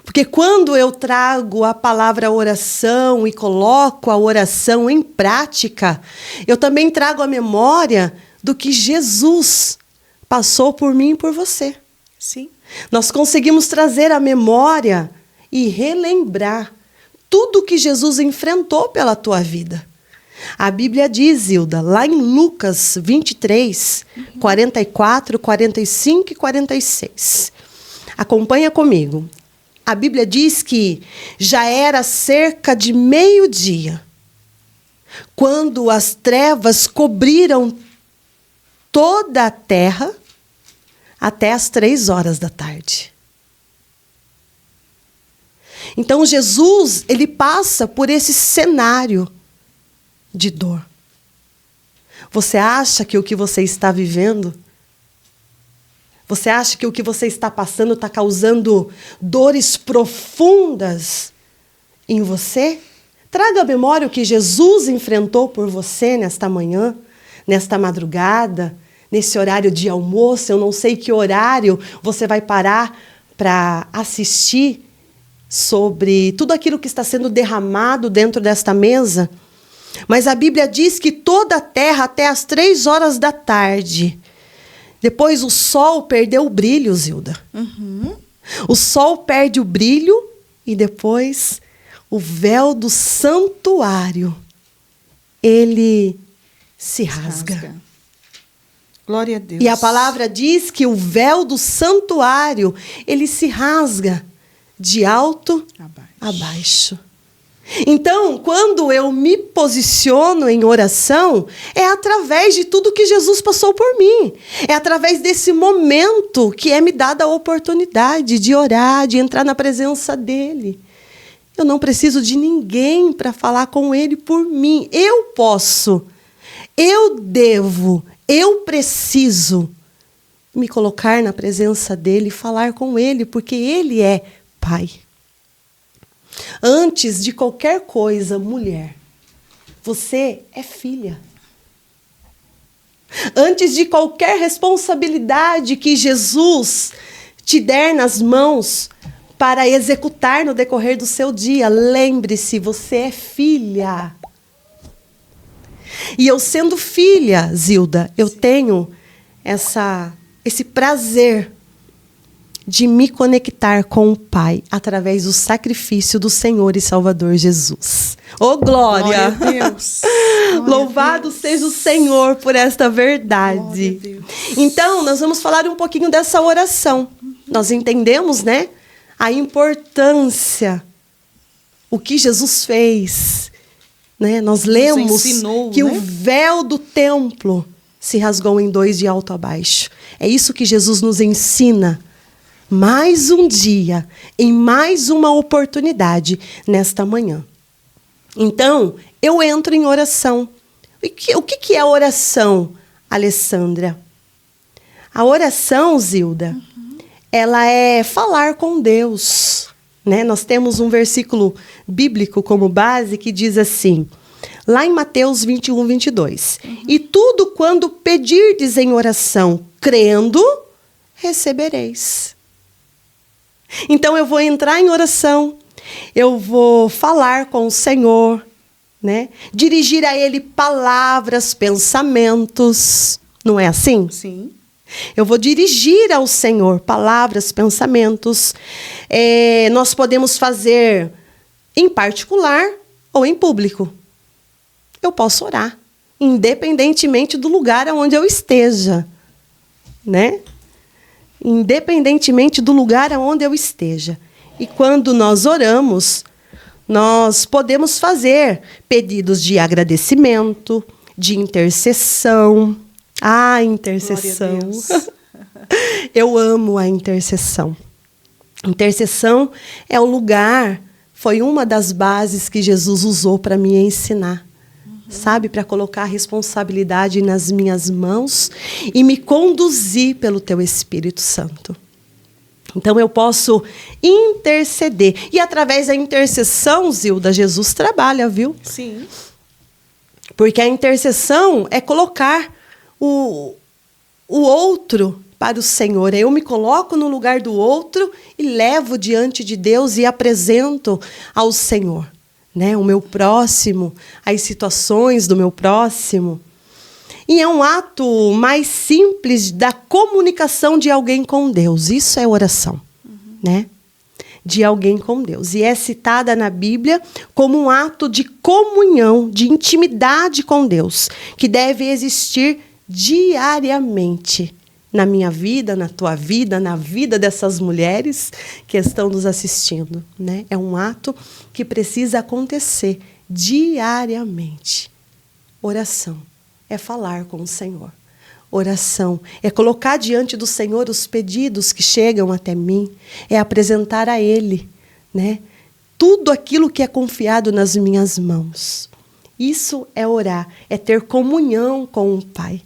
porque quando eu trago a palavra oração e coloco a oração em prática, eu também trago a memória do que Jesus passou por mim e por você.
Sim.
Nós conseguimos trazer a memória e relembrar tudo que Jesus enfrentou pela tua vida. A Bíblia diz, Hilda, lá em Lucas 23, 44, 45 e 46. Acompanha comigo. A Bíblia diz que já era cerca de meio-dia, quando as trevas cobriram toda a terra até as 3 horas da tarde. Então, Jesus, ele passa por esse cenário de dor. Você acha que o que você está vivendo, você acha que o que você está passando está causando dores profundas em você? Traga à memória o que Jesus enfrentou por você nesta manhã, nesta madrugada, nesse horário de almoço. Eu não sei que horário você vai parar para assistir sobre tudo aquilo que está sendo derramado dentro desta mesa. Mas a Bíblia diz que toda a terra até as 3 horas da tarde. Depois o sol perdeu o brilho, Zilda. O sol perde o brilho e depois o véu do santuário, ele se rasga.
Glória a Deus.
E a palavra diz que o véu do santuário, ele se rasga de alto a baixo. Então, quando eu me posiciono em oração, é através de tudo que Jesus passou por mim. É através desse momento que é me dada a oportunidade de orar, de entrar na presença dele. Eu não preciso de ninguém para falar com ele por mim. Eu posso, eu devo, eu preciso me colocar na presença dele e falar com ele, porque ele é Pai. Antes de qualquer coisa, mulher, você é filha. Antes de qualquer responsabilidade que Jesus te der nas mãos para executar no decorrer do seu dia, lembre-se, você é filha. E eu sendo filha, Zilda, eu tenho esse prazer de me conectar com o Pai através do sacrifício do Senhor e Salvador Jesus. Oh, glória!
Glória a Deus!
Louvado seja o Senhor por esta verdade. Então, nós vamos falar um pouquinho dessa oração. Nós entendemos, né? A importância, o que Jesus fez. Né? Nós lemos que o véu do templo se rasgou em 2 de alto a baixo. É isso que Jesus nos ensina. Mais um dia, em mais uma oportunidade nesta manhã. Então, eu entro em oração. O que é oração, Alessandra? A oração, Zilda, ela é falar com Deus. Né? Nós temos um versículo bíblico como base que diz assim, lá em Mateus 21, 22. E tudo quando pedirdes em oração, crendo, recebereis. Então, eu vou entrar em oração, eu vou falar com o Senhor, né? Dirigir a Ele palavras, pensamentos. Não é assim?
Sim.
Eu vou dirigir ao Senhor palavras, pensamentos. Nós podemos fazer em particular ou em público. Eu posso orar, independentemente do lugar onde eu esteja, né? Independentemente do lugar onde eu esteja. E quando nós oramos, nós podemos fazer pedidos de agradecimento, de intercessão. Ah, intercessão. Eu amo a intercessão. Intercessão é o lugar, foi uma das bases que Jesus usou para me ensinar. Sabe, para colocar a responsabilidade nas minhas mãos e me conduzir pelo teu Espírito Santo. Então, eu posso interceder. E através da intercessão, Zilda, Jesus trabalha, viu?
Sim.
Porque a intercessão é colocar o outro para o Senhor. Eu me coloco no lugar do outro e levo diante de Deus e apresento ao Senhor, né? O meu próximo, as situações do meu próximo. E é um ato mais simples da comunicação de alguém com Deus. Isso é oração, né? De alguém com Deus. E é citada na Bíblia como um ato de comunhão, de intimidade com Deus, que deve existir diariamente na minha vida, na tua vida, na vida dessas mulheres que estão nos assistindo, né? É um ato que precisa acontecer diariamente. Oração é falar com o Senhor. Oração é colocar diante do Senhor os pedidos que chegam até mim, é apresentar a Ele, né? Tudo aquilo que é confiado nas minhas mãos. Isso é orar, é ter comunhão com o Pai.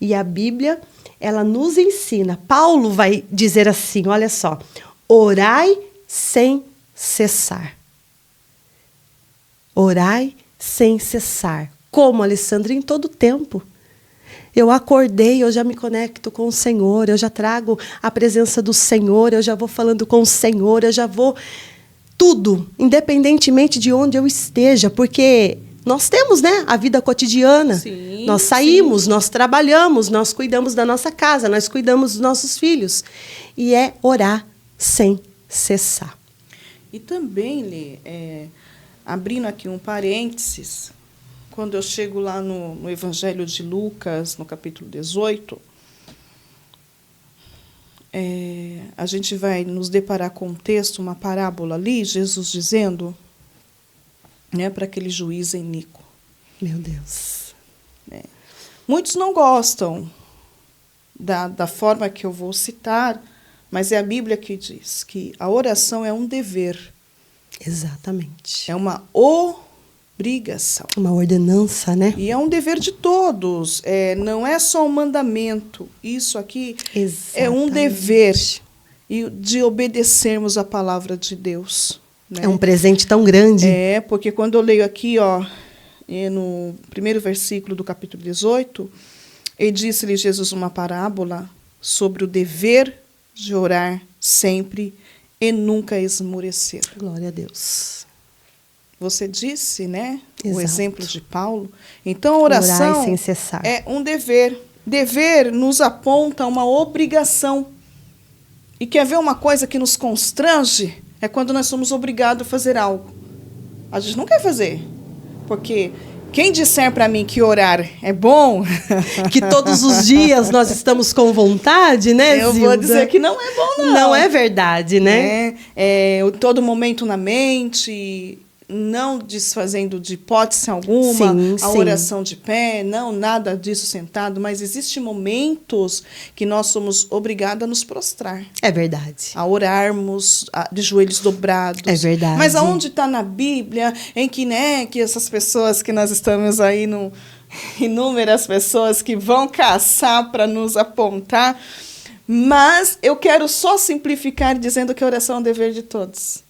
E a Bíblia, ela nos ensina. Paulo vai dizer assim, olha só, orai sem cessar. Orai sem cessar. Como, Alessandra? Em todo tempo. Eu acordei, eu já me conecto com o Senhor, eu já trago a presença do Senhor, eu já vou falando com o Senhor, eu já vou tudo, independentemente de onde eu esteja, porque nós temos, né, a vida cotidiana.
Sim,
nós saímos,
sim.
Nós trabalhamos, nós cuidamos da nossa casa, nós cuidamos dos nossos filhos. E é orar sem cessar.
E também, Lê, abrindo aqui um parênteses, quando eu chego lá no Evangelho de Lucas, no capítulo 18, a gente vai nos deparar com um texto, uma parábola ali, Jesus dizendo, né, para aquele juiz iníquo.
Meu Deus.
Muitos não gostam da forma que eu vou citar, mas é a Bíblia que diz que a oração é um dever.
Exatamente.
É uma obrigação.
Uma ordenança, né?
E é um dever de todos. Não é só um mandamento. Isso aqui é um dever de obedecermos a palavra de Deus. Né?
É um presente tão grande.
Porque quando eu leio aqui, no primeiro versículo do capítulo 18, ele disse-lhe Jesus uma parábola sobre o dever de orar sempre e nunca esmorecer.
Glória a Deus.
Você disse, né?
Exato.
O exemplo de Paulo. Então, a oração
orar sem cessar.
É um dever. Dever nos aponta uma obrigação. E quer ver uma coisa que nos constrange? É quando nós somos obrigados a fazer algo. A gente não quer fazer. Porque quem disser para mim que orar é bom...
Que todos os dias nós estamos com vontade, né,
eu
Zilda?
vou dizer que não é bom, não.
Não é verdade, né?
Todo momento na mente... não desfazendo de hipótese alguma a oração de pé, não, nada disso sentado, mas existem momentos que nós somos obrigados a nos prostrar.
É verdade.
A orarmos de joelhos dobrados.
É verdade.
Mas aonde está na Bíblia em que, né, que essas pessoas que nós estamos aí, inúmeras pessoas que vão caçar para nos apontar, mas eu quero só simplificar dizendo que a oração é um dever de todos.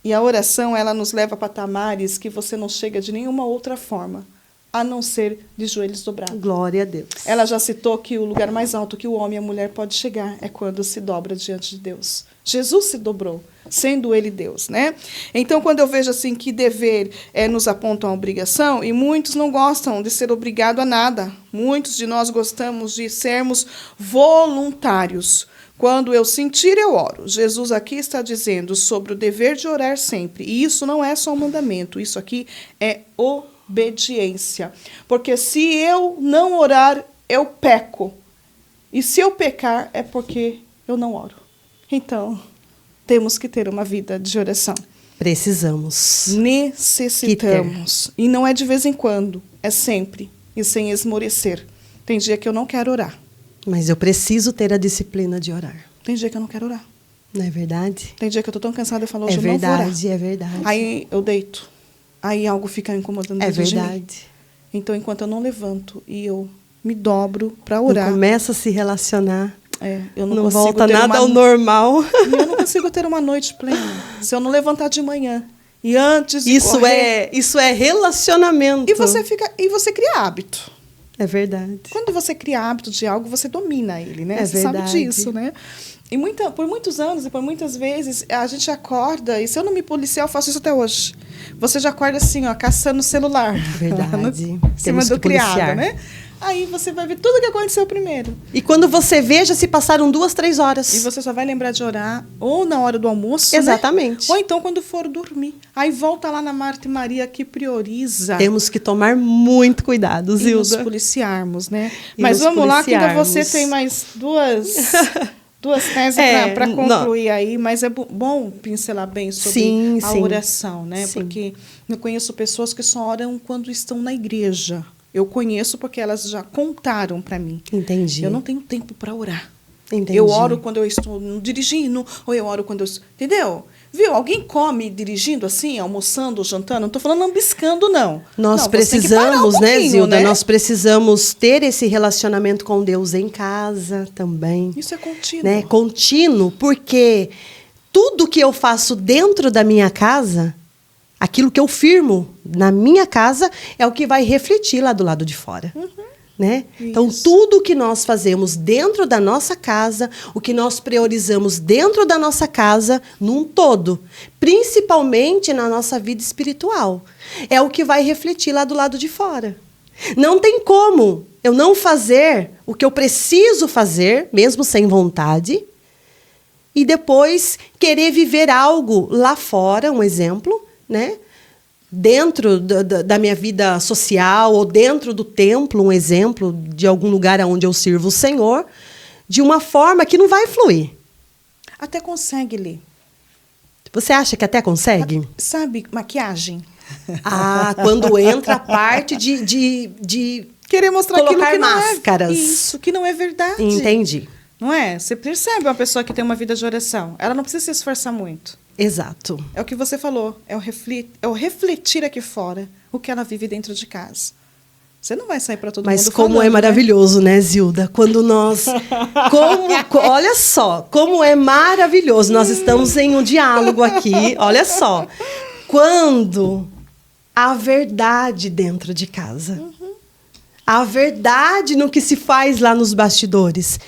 E a oração, ela nos leva a patamares que você não chega de nenhuma outra forma, a não ser de joelhos dobrados.
Glória a Deus.
Ela já citou que o lugar mais alto que o homem e a mulher pode chegar é quando se dobra diante de Deus. Jesus se dobrou, sendo ele Deus, né? Então, quando eu vejo assim que dever nos aponta uma obrigação, e muitos não gostam de ser obrigado a nada. Muitos de nós gostamos de sermos voluntários. Quando eu sentir, eu oro. Jesus aqui está dizendo sobre o dever de orar sempre. E isso não é só um mandamento, isso aqui é obediência. Porque se eu não orar, eu peco. E se eu pecar, é porque eu não oro. Então, temos que ter uma vida de oração.
Precisamos.
Necessitamos. E não é de vez em quando, é sempre. E sem esmorecer. Tem dia que eu não quero orar.
Mas eu preciso ter a disciplina de orar.
Tem dia que eu não quero orar.
Não é verdade?
Tem dia que eu estou tão cansada e falo, hoje eu não vou orar.
É verdade.
Aí eu deito. Aí algo fica incomodando dentro de mim. É verdade. Então, enquanto eu não levanto e eu me dobro para orar...
Não começa a se relacionar.
Eu
não volta nada ao normal.
Eu não consigo ter uma noite plena. Se eu não levantar de manhã e antes de correr...
Isso é relacionamento.
E você cria hábito.
É verdade.
Quando você cria hábito de algo, você domina ele, né?
É
você
verdade.
sabe disso, né? E por muitos anos e por muitas vezes, a gente acorda, e se eu não me policiar, eu faço isso até hoje. Você já acorda assim, ó, caçando o celular.
Verdade.
Em cima
Temos
do
que policiar.
criado, né? Aí você vai ver tudo o que aconteceu primeiro.
E quando você vê, já se passaram 2, 3 horas.
E você só vai lembrar de orar ou na hora do almoço,
Exatamente.
né? Ou então quando for dormir. Aí volta lá na Marta e Maria que prioriza.
Temos que tomar muito cuidado,
E nos
Zilda.
policiarmos, né?
E
Mas
nos
vamos lá, que ainda
policiarmos.
você tem mais duas teses para concluir aí, mas é bom pincelar bem sobre a oração, né?
Sim.
Porque eu conheço pessoas que só oram quando estão na igreja. Eu conheço porque elas já contaram para mim.
Entendi.
Eu não tenho tempo para orar.
Entendi.
Eu oro quando eu estou dirigindo, ou eu oro quando eu... Entendeu? Viu? Alguém come dirigindo assim, almoçando, jantando? Não estou falando ambiscando, não.
Nós
não,
precisamos, né, Zilda?
né?
Nós precisamos ter esse relacionamento com Deus em casa também.
Isso é contínuo.
Né? Contínuo, porque tudo que eu faço dentro da minha casa, aquilo que eu firmo na minha casa, é o que vai refletir lá do lado de fora. Né? Então, tudo que nós fazemos dentro da nossa casa, o que nós priorizamos dentro da nossa casa, num todo, principalmente na nossa vida espiritual, é o que vai refletir lá do lado de fora. Não tem como eu não fazer o que eu preciso fazer, mesmo sem vontade, e depois querer viver algo lá fora, um exemplo, né? Dentro da minha vida social ou dentro do templo, um exemplo de algum lugar onde eu sirvo o Senhor, de uma forma que não vai fluir.
Até consegue ler.
Você acha que até consegue?
Sabe, maquiagem?
Ah, quando entra a parte de
querer mostrar aquilo
colocar
que não
máscaras.
É isso, que não é verdade.
Entendi.
Não é? Você percebe uma pessoa que tem uma vida de oração. Ela não precisa se esforçar muito.
Exato.
É o que você falou. É o refletir aqui fora o que ela vive dentro de casa. Você não vai sair para todo mundo
Mas como
falando,
é maravilhoso, né, Zilda? Quando nós... olha só, como é maravilhoso. Nós estamos em um diálogo aqui. Olha só. Quando há verdade dentro de casa. A verdade no que se faz lá nos bastidores.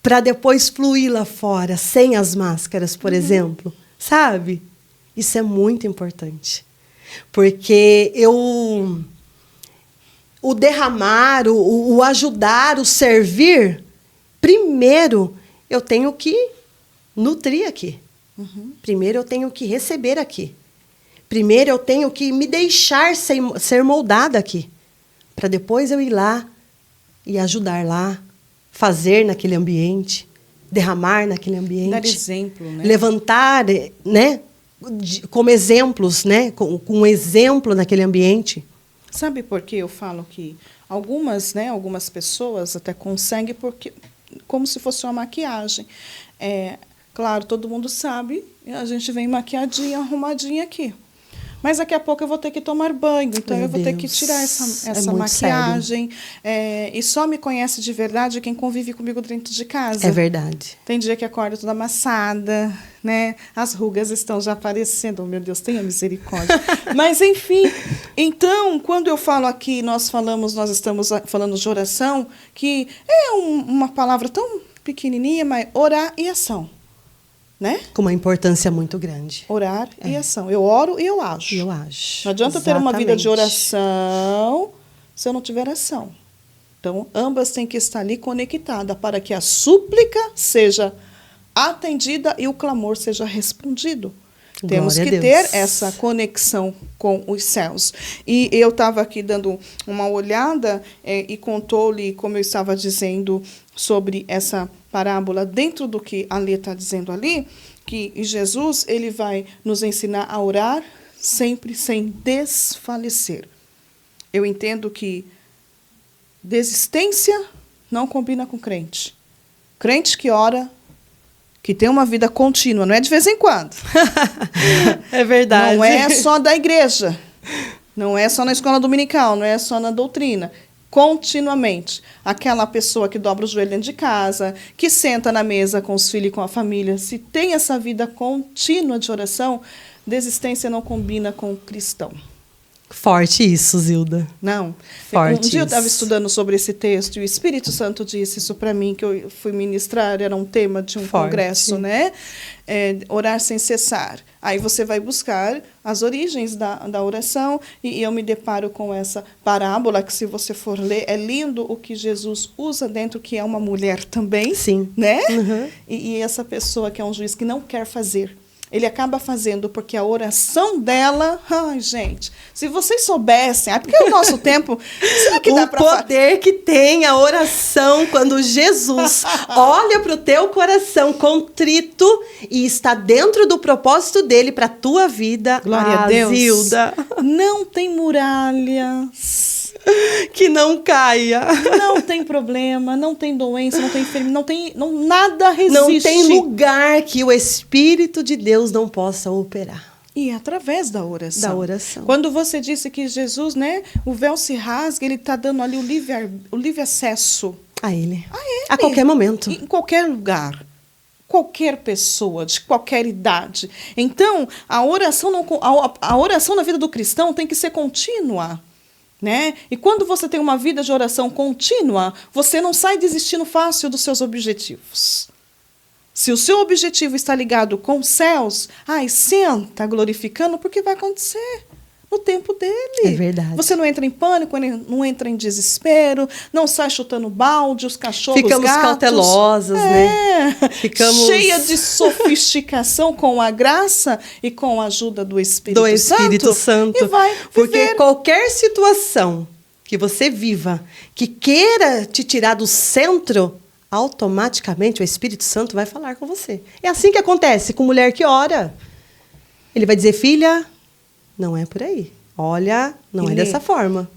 Para depois fluir lá fora, sem as máscaras, por exemplo. Sabe? Isso é muito importante. Porque o derramar, o ajudar, o servir, primeiro eu tenho que nutrir aqui. Primeiro eu tenho que receber aqui. Primeiro eu tenho que me deixar ser moldada aqui. Para depois eu ir lá e ajudar lá, fazer naquele ambiente, derramar naquele ambiente.
Dar exemplo, né?
Levantar, né? Como exemplos, né? Com um exemplo naquele ambiente.
Sabe por que eu falo que algumas pessoas até conseguem porque como se fosse uma maquiagem. Claro, todo mundo sabe, a gente vem maquiadinha, arrumadinha aqui. Mas daqui a pouco eu vou ter que tomar banho, então eu vou ter que tirar essa maquiagem. E só me conhece de verdade quem convive comigo dentro de casa.
É verdade.
Tem dia que acorda toda amassada, né? As rugas estão já aparecendo. Oh, meu Deus, tenha misericórdia. Mas, enfim, então, quando eu falo aqui, nós estamos falando de oração, que é uma palavra tão pequenininha, mas orar e ação. Né?
Com uma importância muito grande.
Orar e ação. Eu oro e eu ajo.
Eu acho.
Não adianta ter uma vida de oração se eu não tiver ação. Então, ambas têm que estar ali conectadas para que a súplica seja atendida e o clamor seja respondido. Temos que ter essa conexão com os céus. E eu estava aqui dando uma olhada e contou-lhe, como eu estava dizendo, sobre essa parábola, dentro do que a Lê está dizendo ali, que Jesus ele vai nos ensinar a orar sempre sem desfalecer. Eu entendo que desistência não combina com crente. Crente que ora, que tem uma vida contínua, não é de vez em quando.
É verdade.
Não é só da igreja, não é só na escola dominical, não é só na doutrina. Continuamente. Aquela pessoa que dobra o joelho dentro de casa, que senta na mesa com os filhos e com a família, se tem essa vida contínua de oração, desistência não combina com o cristão.
Forte isso, Zilda.
Não.
Forte
Um dia eu estava
isso.
estudando sobre esse texto e o Espírito Santo disse isso para mim, que eu fui ministrar, era um tema de um
Forte.
congresso, né? Orar sem cessar. Aí você vai buscar as origens da oração e eu me deparo com essa parábola que, se você for ler, é lindo o que Jesus usa dentro, que é uma mulher também.
Sim.
Né?
Uhum.
E essa pessoa que é um juiz que não quer fazer, ele acaba fazendo porque a oração dela... Ai, gente, se vocês soubessem... porque o nosso tempo... Será que dá
O
pra
poder que tem a oração quando Jesus olha para o teu coração contrito e está dentro do propósito dele para a tua vida.
Glória a Deus.
Zilda.
Não tem muralhas,
Que não caia.
não tem problema, não tem doença, não tem enfermidade, nada resiste.
Não tem lugar que o Espírito de Deus não possa operar.
E através da oração.
Da oração.
Quando você disse que Jesus, né, o véu se rasga, ele está dando ali o livre acesso
A ele.
a ele.
A qualquer momento.
Em qualquer lugar. Qualquer pessoa, de qualquer idade. Então, a oração na vida do cristão tem que ser contínua. Né? E quando você tem uma vida de oração contínua, você não sai desistindo fácil dos seus objetivos. Se o seu objetivo está ligado com os céus, senta glorificando, porque vai acontecer no tempo dele.
É verdade.
Você não entra em pânico, não entra em desespero, não sai chutando balde, os cachorros,
Ficamos
gatos.
cautelosas, né? Ficamos
Cheia de sofisticação com a graça e com a ajuda do Espírito
Santo.
E vai
Porque
viver.
qualquer situação que você viva que queira te tirar do centro, automaticamente o Espírito Santo vai falar com você. É assim que acontece com mulher que ora. Ele vai dizer: filha, não é por aí. Olha, não é dessa forma.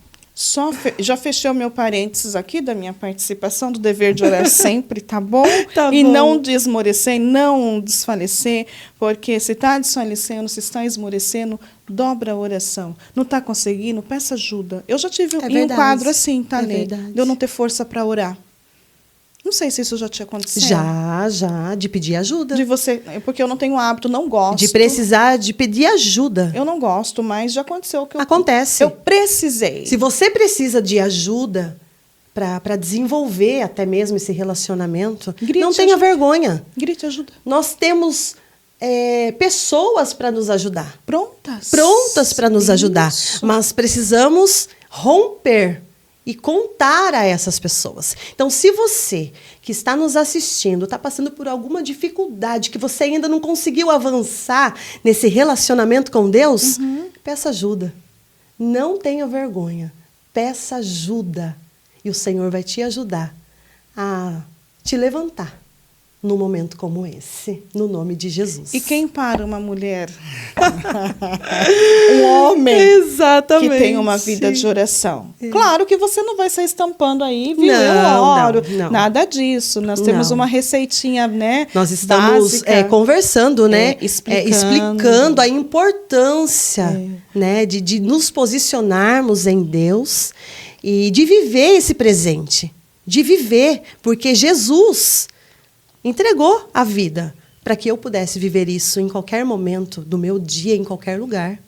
Já fechei o meu parênteses aqui da minha participação do dever de orar sempre, tá bom?
Tá
e
bom.
não desmorecer, não desfalecer, porque se está desfalecendo, se está esmorecendo, dobra a oração. Não está conseguindo, peça ajuda. Eu já tive um quadro assim, tá, Lê? De eu não ter força para orar. Não sei se isso já tinha acontecido.
Já, de pedir ajuda.
De você, porque eu não tenho hábito, não gosto.
De precisar, de pedir ajuda.
Eu não gosto, mas já aconteceu que
Acontece.
Eu precisei.
Se você precisa de ajuda para desenvolver até mesmo esse relacionamento,
Grite
não tenha
ajuda.
vergonha.
Grite ajuda.
Nós temos pessoas para nos ajudar.
Prontas
Para nos ajudar.
Isso.
Mas precisamos romper e contar a essas pessoas. Então, se você que está nos assistindo está passando por alguma dificuldade, que você ainda não conseguiu avançar nesse relacionamento com Deus, peça ajuda. Não tenha vergonha. Peça ajuda. E o Senhor vai te ajudar a te levantar num momento como esse, no nome de Jesus.
E quem para uma mulher? Um homem
Exatamente.
que tem uma vida de oração. Claro que você não vai sair estampando aí, viu?
Não,
eu oro.
não.
Nada disso. Nós temos
Não.
uma receitinha, né?
Nós estamos
básica,
conversando, né?
explicando
a importância, né? De nos posicionarmos em Deus e de viver esse presente. De viver, porque Jesus entregou a vida para que eu pudesse viver isso em qualquer momento do meu dia, em qualquer lugar.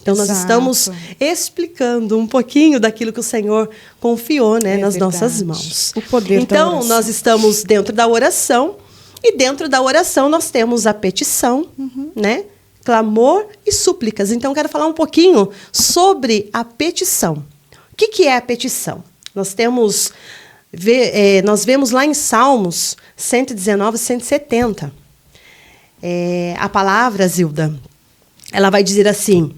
Então, nós estamos explicando um pouquinho daquilo que o Senhor confiou, né, nas nossas mãos.
O poder da
então,
oração.
nós estamos dentro da oração, e dentro da oração nós temos a petição, né? Clamor e súplicas. Então, eu quero falar um pouquinho sobre a petição. O que é a petição? Nós vemos lá em Salmos 119 e 170. A palavra, Zilda, ela vai dizer assim,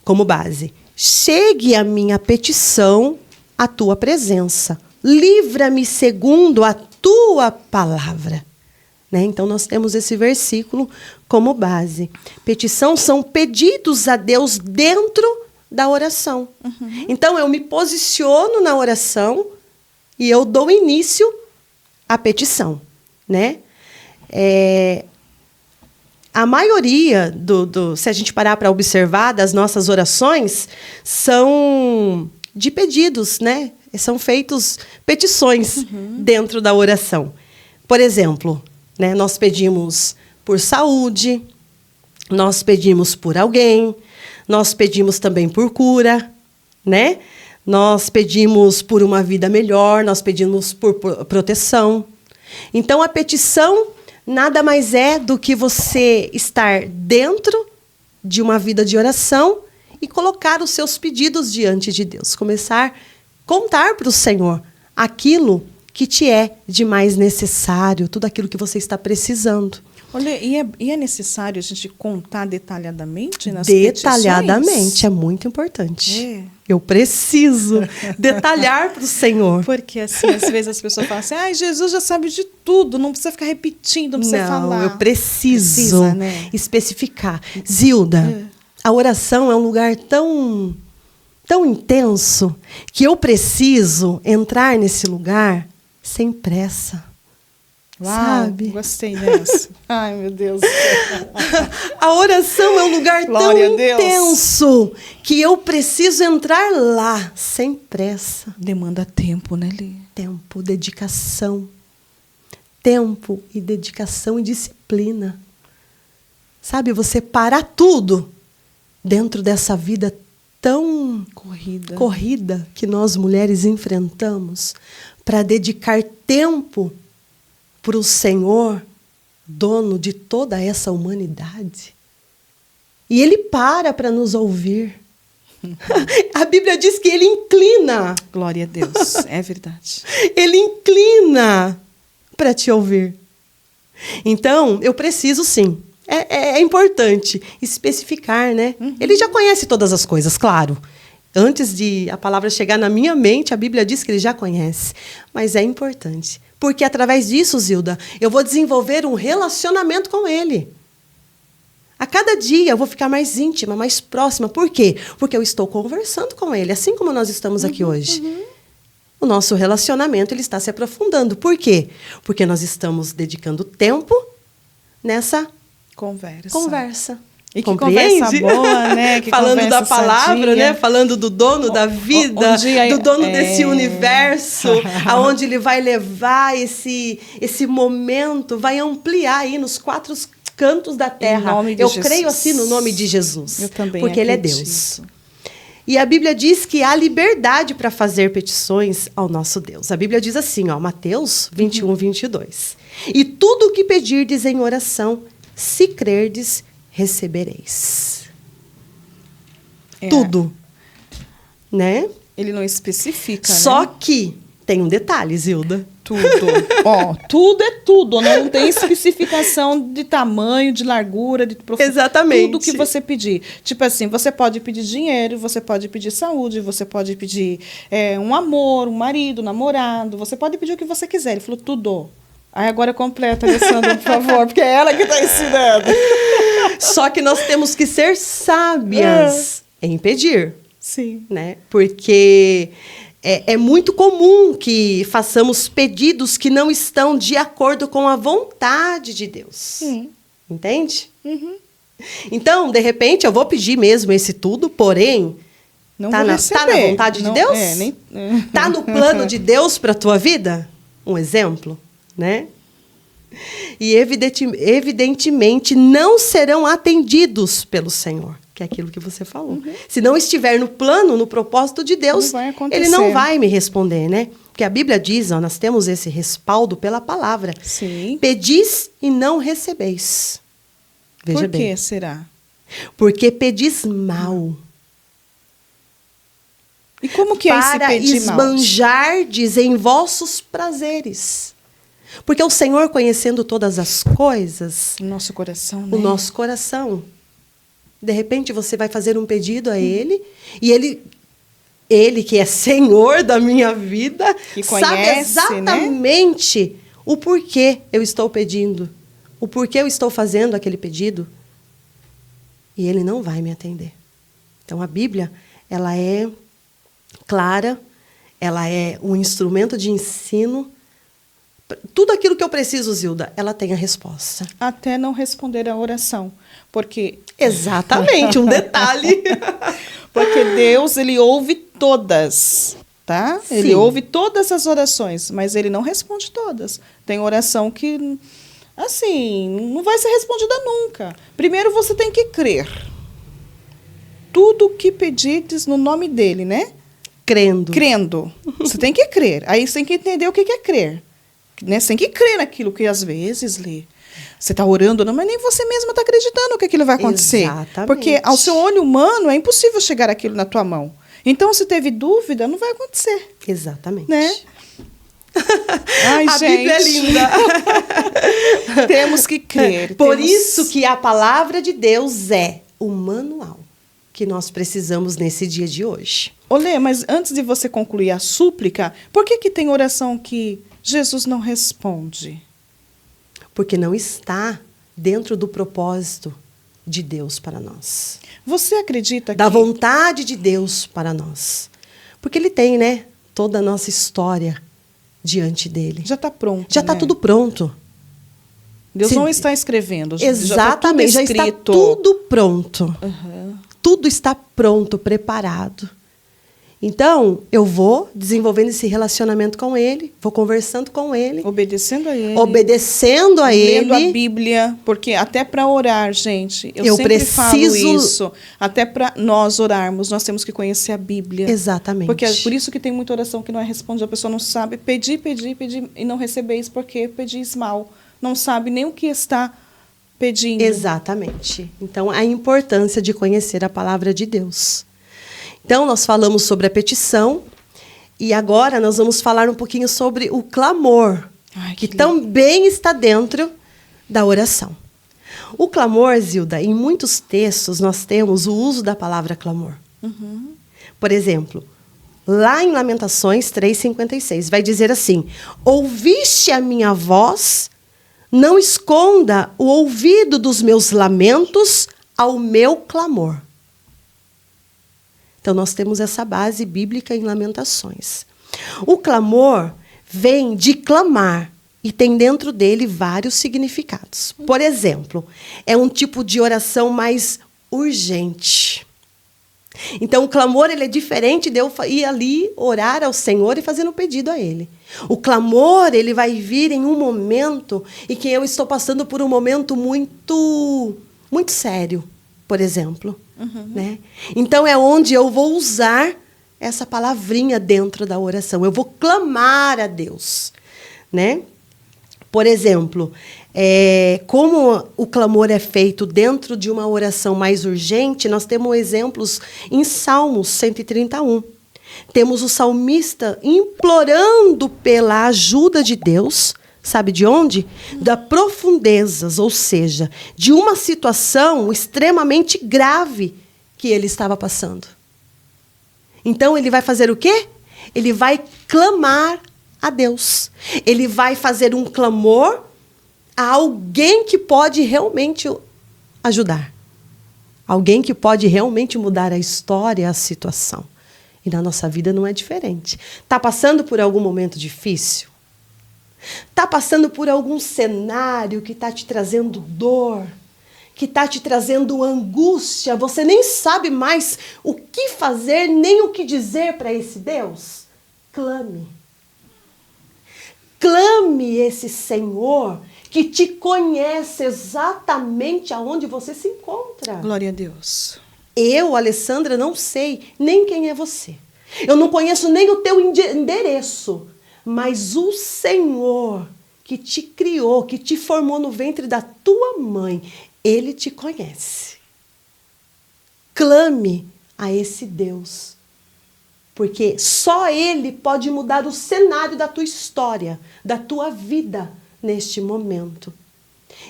como base: chegue a minha petição à tua presença, livra-me segundo a tua palavra. Né? Então, nós temos esse versículo como base. Petição são pedidos a Deus dentro da oração. Então, eu me posiciono na oração e eu dou início à petição, né? A maioria, se a gente parar para observar, das nossas orações, são de pedidos, né? São feitos petições dentro da oração. Por exemplo, né, nós pedimos por saúde, nós pedimos por alguém, nós pedimos também por cura, né? Nós pedimos por uma vida melhor, nós pedimos por proteção. Então, a petição nada mais é do que você estar dentro de uma vida de oração e colocar os seus pedidos diante de Deus. Começar a contar para o Senhor aquilo que te é de mais necessário, tudo aquilo que você está precisando.
Olha, e é necessário a gente contar detalhadamente nas
Detalhadamente,
petições?
é muito importante.
É.
Eu preciso detalhar para o Senhor.
Porque, assim, às vezes as pessoas falam assim, Jesus já sabe de tudo, não precisa ficar repetindo, não precisa falar.
Eu preciso
Precisa, né?
especificar. Zilda, a oração é um lugar tão intenso que eu preciso entrar nesse lugar sem pressa.
Uau,
sabe?
Gostei dessa. Ai, meu Deus.
A oração é um lugar
Glória
tão
a Deus.
intenso que eu preciso entrar lá sem pressa.
Demanda tempo, né, Lê?
Tempo, dedicação. Tempo e dedicação e disciplina. Sabe, você parar tudo dentro dessa vida tão corrida que nós mulheres enfrentamos para dedicar tempo para o Senhor, dono de toda essa humanidade. E Ele para nos ouvir. A Bíblia diz que Ele inclina.
Glória a Deus, é verdade.
Ele inclina para te ouvir. Então, eu preciso sim. É importante especificar, né? Ele já conhece todas as coisas, claro. Antes de a palavra chegar na minha mente, a Bíblia diz que Ele já conhece. Mas é importante. Porque através disso, Zilda, eu vou desenvolver um relacionamento com Ele. A cada dia eu vou ficar mais íntima, mais próxima. Por quê? Porque eu estou conversando com Ele, assim como nós estamos aqui hoje. O nosso relacionamento ele está se aprofundando. Por quê? Porque nós estamos dedicando tempo nessa conversa.
E que conversa boa, né? Que
falando da palavra,
sadia,
né? Falando do dono da vida, do dono desse universo, aonde ele vai levar esse momento, vai ampliar aí nos 4 cantos da terra. Eu creio assim no nome de Jesus.
Eu também
porque Ele é Deus. E a Bíblia diz que há liberdade para fazer petições ao nosso Deus. A Bíblia diz assim, Mateus 21, 22. E tudo o que pedirdes em oração, se crerdes, recebereis. Tudo. Né?
Ele não especifica,
Só
né?
que tem um detalhe, Zilda.
Tudo. Tudo é tudo. Não tem especificação de tamanho, de largura, de profundidade.
Exatamente.
Tudo que você pedir. Tipo assim, você pode pedir dinheiro, você pode pedir saúde, você pode pedir um amor, um marido, um namorado. Você pode pedir o que você quiser. Ele falou tudo. Aí agora completa, Alessandra, por favor, porque é ela que está ensinando.
Só que nós temos que ser sábias em pedir.
Sim.
Né? Porque é muito comum que façamos pedidos que não estão de acordo com a vontade de Deus.
Sim.
Entende? Então, de repente, eu vou pedir mesmo esse tudo, porém,
não
tá na vontade de Deus? Tá no plano de Deus para a tua vida? Um exemplo, né? E evidentemente não serão atendidos pelo Senhor, que é aquilo que você falou. Se não estiver no plano, no propósito de Deus, Ele não vai me responder, né? Porque a Bíblia diz, nós temos esse respaldo pela palavra.
Sim.
Pedis e não recebeis. Veja bem.
Por que será?
Porque pedis mal.
E como que é esse pedir mal?
Para esbanjardes em vossos prazeres. Porque o Senhor, conhecendo todas as coisas...
O nosso coração, né?
O nosso coração. De repente, você vai fazer um pedido a Ele, e Ele que é Senhor da minha vida,
que conhece,
sabe exatamente, né, o porquê eu estou pedindo, o porquê eu estou fazendo aquele pedido. E Ele não vai me atender. Então, a Bíblia, ela é clara, ela é um instrumento de ensino. Tudo aquilo que eu preciso, Zilda, ela tem a resposta.
Até não responder a oração. Porque...
Exatamente, um detalhe.
Porque Deus, Ele ouve todas, tá?
Sim.
Ele ouve todas as orações, mas Ele não responde todas. Tem oração que, assim, não vai ser respondida nunca. Primeiro você tem que crer. tudo que pedirdes no nome dele, né?
Crendo.
Crendo. Você tem que crer. Aí você tem que entender o que é crer. Né? Você tem que crer naquilo que às vezes, Lê, você está orando, não, mas nem você mesma está acreditando que aquilo vai acontecer.
Exatamente.
Porque ao seu olho humano é impossível chegar aquilo na tua mão. Então, se teve dúvida, não vai acontecer.
Exatamente.
Né? Ai,
a
gente.
Bíblia é linda.
Temos que crer.
Por isso que a palavra de Deus é o manual que nós precisamos nesse dia de hoje.
Olê, mas antes de você concluir a súplica, por que tem oração que Jesus não responde?
Porque não está dentro do propósito de Deus para nós.
Você acredita
da vontade de Deus para nós. Porque Ele tem, né, toda a nossa história diante dele.
Já está pronto.
Já está tudo pronto.
Deus não está escrevendo.
Exatamente, já está tudo pronto.
Uhum.
Tudo está pronto, preparado. Então, eu vou desenvolvendo esse relacionamento com ele, vou conversando com ele.
Obedecendo a ele.
Obedecendo a ele.
Lendo a Bíblia, porque até para orar, gente, eu sempre falo isso. Até para nós orarmos, nós temos que conhecer a Bíblia.
Exatamente.
Porque é por isso que tem muita oração que não é respondida, a pessoa não sabe pedir e não recebeis porque pedis mal. Não sabe nem o que está pedindo.
Exatamente. Então, a importância de conhecer a palavra de Deus. Então, nós falamos sobre a petição e agora nós vamos falar um pouquinho sobre o clamor, que também está dentro da oração. O clamor, Zilda, em muitos textos nós temos o uso da palavra clamor.
Uhum.
Por exemplo, lá em Lamentações 3,56, vai dizer assim: ouviste a minha voz, não esconda o ouvido dos meus lamentos ao meu clamor. Então, nós temos essa base bíblica em Lamentações. O clamor vem de clamar e tem dentro dele vários significados. Por exemplo, é um tipo de oração mais urgente. Então, o clamor ele é diferente de eu ir ali orar ao Senhor e fazer um pedido a Ele. O clamor ele vai vir em um momento em que eu estou passando por um momento muito, muito sério, por exemplo.
Uhum.
Né? Então, é onde eu vou usar essa palavrinha dentro da oração. Eu vou clamar a Deus. Né? Por exemplo, como o clamor é feito dentro de uma oração mais urgente, nós temos exemplos em Salmos 131. Temos o salmista implorando pela ajuda de Deus. Sabe de onde? Das profundezas, ou seja, de uma situação extremamente grave que ele estava passando. Então, ele vai fazer o quê? Ele vai clamar a Deus. Ele vai fazer um clamor a alguém que pode realmente ajudar. Alguém que pode realmente mudar a história, a situação. E na nossa vida não é diferente. Está passando por algum momento difícil? Está passando por algum cenário que está te trazendo dor, que está te trazendo angústia, você nem sabe mais o que fazer, nem o que dizer para esse Deus? Clame. Clame esse Senhor que te conhece exatamente aonde você se encontra.
Glória a Deus.
Eu, Alessandra, não sei nem quem é você. Eu não conheço nem o teu endereço. Mas o Senhor que te criou, que te formou no ventre da tua mãe, Ele te conhece. Clame a esse Deus. Porque só Ele pode mudar o cenário da tua história, da tua vida neste momento.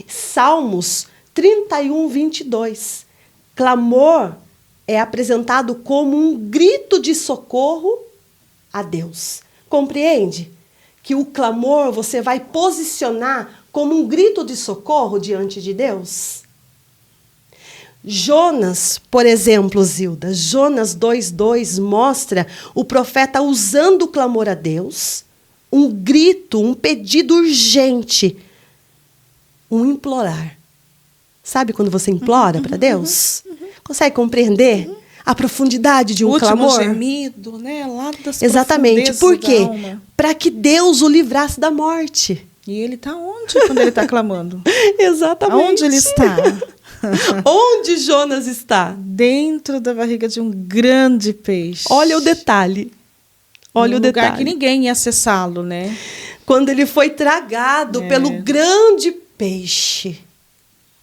Salmos 31, 22. Clamor é apresentado como um grito de socorro a Deus. Compreende? Que o clamor você vai posicionar como um grito de socorro diante de Deus? Jonas, por exemplo, Zilda, Jonas 2:2 mostra o profeta usando o clamor a Deus, um grito, um pedido urgente, um implorar. Sabe quando você implora para Deus? Consegue compreender a profundidade de um clamor?
O último gemido, né? Lá das
Exatamente. Por quê?
da alma.
Para que Deus o livrasse da morte.
E ele está onde quando ele está clamando?
Exatamente.
Aonde ele está?
Onde Jonas está?
Dentro da barriga de um grande peixe.
Olha o detalhe. Olha o detalhe.
Lugar que ninguém ia acessá-lo, né?
Quando ele foi tragado pelo grande peixe,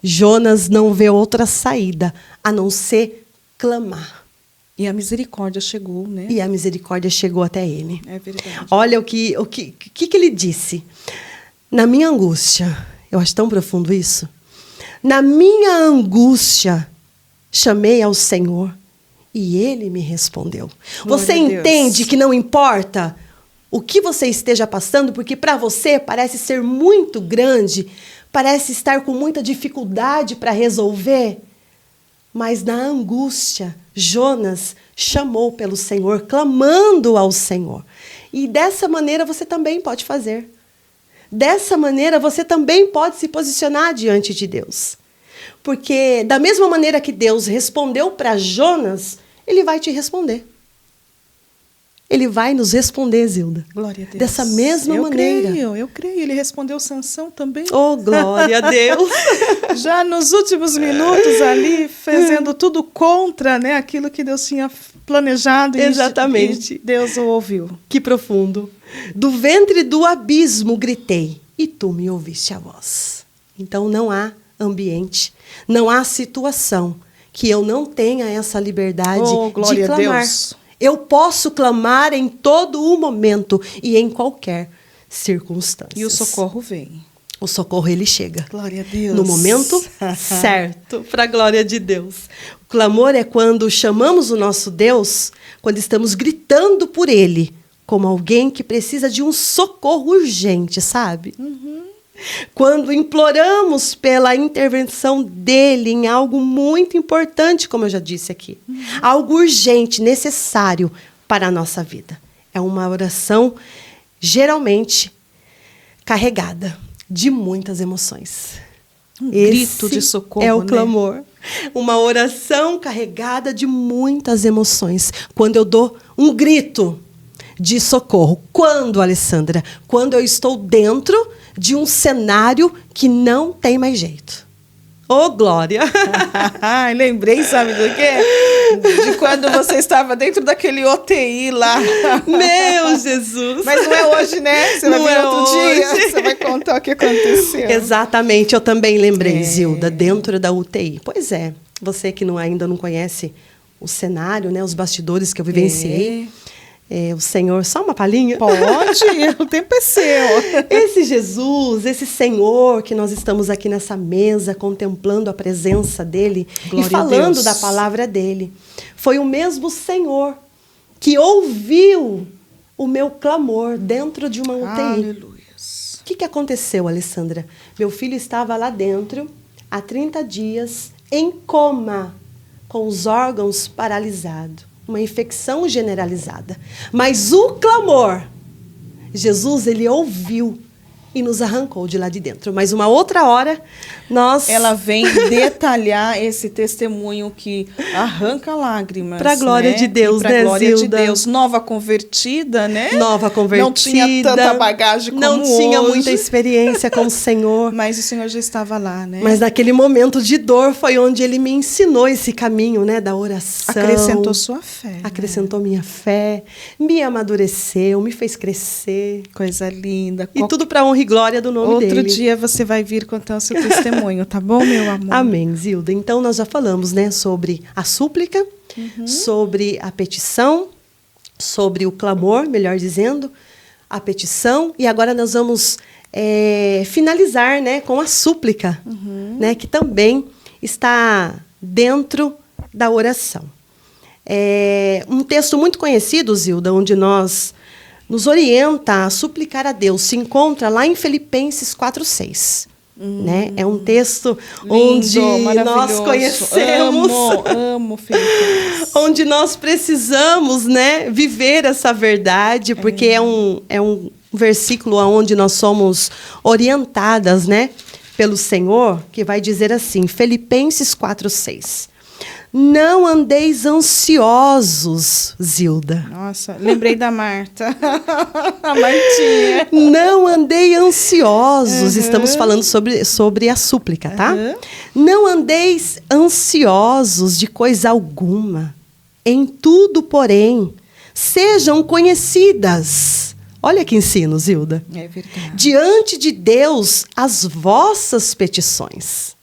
Jonas não vê outra saída a não ser clamar.
E a misericórdia chegou, né?
E a misericórdia chegou até ele.
É verdade.
Olha o que ele disse. Na minha angústia, eu acho tão profundo isso. Na minha angústia, chamei ao Senhor e Ele me respondeu.
Glória
Você
a Deus.
entende que não importa o que você esteja passando, porque para você parece ser muito grande, parece estar com muita dificuldade para resolver, mas na angústia, Jonas chamou pelo Senhor, clamando ao Senhor. E dessa maneira você também pode fazer. Dessa maneira você também pode se posicionar diante de Deus. Porque da mesma maneira que Deus respondeu para Jonas, Ele vai te responder. Ele vai nos responder, Zilda.
Glória a Deus.
Dessa mesma maneira.
Eu creio. Ele respondeu Sansão também.
Oh, glória a Deus.
Já nos últimos minutos ali, fazendo tudo contra, né, aquilo que Deus tinha planejado.
Exatamente.
E Deus o ouviu.
Que profundo. Do ventre do abismo gritei, e tu me ouviste a voz. Então não há ambiente, não há situação que eu não tenha essa liberdade de clamar. A Deus. Eu posso clamar em todo o momento e em qualquer circunstância.
E o socorro vem.
O socorro, ele chega.
Glória a Deus.
No momento certo, para a glória de Deus. O clamor é quando chamamos o nosso Deus, quando estamos gritando por Ele, como alguém que precisa de um socorro urgente, sabe? Quando imploramos pela intervenção dele em algo muito importante, como eu já disse aqui. Algo urgente, necessário para a nossa vida. É uma oração, geralmente, carregada de muitas emoções.
Grito de socorro,
é o
né?
clamor. Uma oração carregada de muitas emoções. Quando eu dou um grito de socorro. Quando, Alessandra? Quando eu estou dentro de um cenário que não tem mais jeito. Ô, glória!
Lembrei, sabe do quê? De quando você estava dentro daquele UTI lá.
Meu Jesus!
Mas não é hoje, né? Você vai vir outro dia, você vai contar o que aconteceu.
Exatamente, eu também lembrei, Zilda, dentro da UTI. Pois é, você que ainda não conhece o cenário, né, os bastidores que eu vivenciei. O Senhor, só uma palhinha?
Pode, o tempo é seu.
Esse Jesus, esse Senhor que nós estamos aqui nessa mesa contemplando a presença dele e falando da palavra dele, foi o mesmo Senhor que ouviu o meu clamor dentro de uma UTI.
Aleluia.
O que aconteceu, Alessandra? Meu filho estava lá dentro há 30 dias em coma, com os órgãos paralisados. Uma infecção generalizada. Mas o clamor, Jesus, ele ouviu e nos arrancou de lá de dentro. Mas uma outra hora,
Ela vem detalhar esse testemunho que arranca lágrimas.
Para a glória de Deus, né,
glória
Zilda?
de Deus. Nova convertida, né?
Nova convertida.
Não tinha tanta bagagem como
Não tinha
hoje.
muita experiência com o Senhor.
Mas o Senhor já estava lá, né?
Mas naquele momento de dor foi onde Ele me ensinou esse caminho, né, da oração.
Acrescentou sua fé.
Acrescentou minha fé, me amadureceu, me fez crescer.
Coisa linda.
E tudo para honra e glória do nome dele.
Outro dia você vai vir contar o seu testemunho, tá bom, meu amor?
Amém, Zilda. Então, nós já falamos, né, sobre a súplica, sobre a petição, sobre o clamor, melhor dizendo, a petição. E agora nós vamos finalizar, né, com a súplica, né, que também está dentro da oração. Um texto muito conhecido, Zilda, onde nos orienta a suplicar a Deus, se encontra lá em Filipenses 4:6. Né? É um texto onde nós conhecemos,
amo Filipenses.
onde nós precisamos, né, viver essa verdade, porque é um versículo onde nós somos orientadas, né, pelo Senhor, que vai dizer assim, Filipenses 4:6. Não andeis ansiosos, Zilda.
Nossa, lembrei da Marta. A Martinha.
Não andei ansiosos. Estamos falando sobre a súplica, tá? Não andeis ansiosos de coisa alguma. Em tudo, porém, sejam conhecidas. Olha que ensino, Zilda.
É verdade.
Diante de Deus, as vossas petições.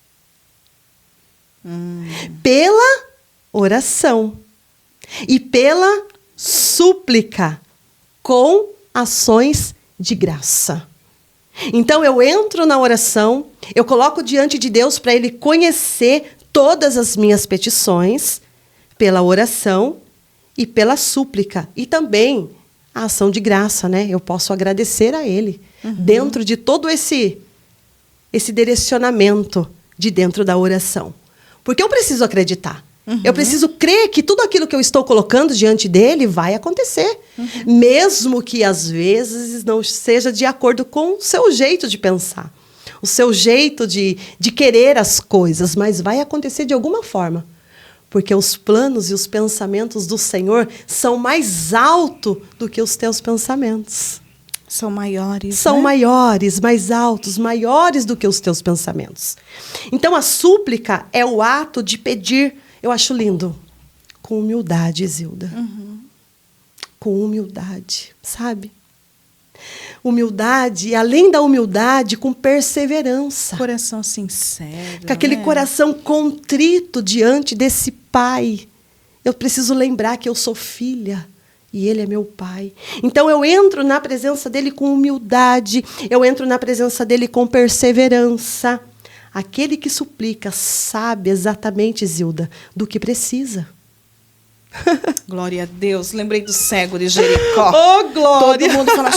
Pela oração e pela súplica, com ações de graça. Então, eu entro na oração, eu coloco diante de Deus para Ele conhecer todas as minhas petições, pela oração e pela súplica. E também a ação de graça, né? Eu posso agradecer a Ele, dentro de todo esse direcionamento de dentro da oração. Porque eu preciso acreditar. Eu preciso crer que tudo aquilo que eu estou colocando diante dele vai acontecer. Mesmo que, às vezes, não seja de acordo com o seu jeito de pensar. O seu jeito de querer as coisas. Mas vai acontecer de alguma forma. Porque os planos e os pensamentos do Senhor são mais altos do que os teus pensamentos.
São maiores,
São
né?
maiores, mais altos, maiores do que os teus pensamentos. Então, a súplica é o ato de pedir, eu acho lindo, com humildade, Zilda. Com humildade, sabe? Humildade, e além da humildade, com perseverança.
Coração sincero.
Com aquele coração contrito diante desse Pai. Eu preciso lembrar que eu sou filha. E Ele é meu Pai. Então, eu entro na presença dEle com humildade. Eu entro na presença dEle com perseverança. Aquele que suplica sabe exatamente, Zilda, do que precisa.
Glória a Deus. Lembrei do cego de Jericó.
Oh, glória!
Todo mundo fala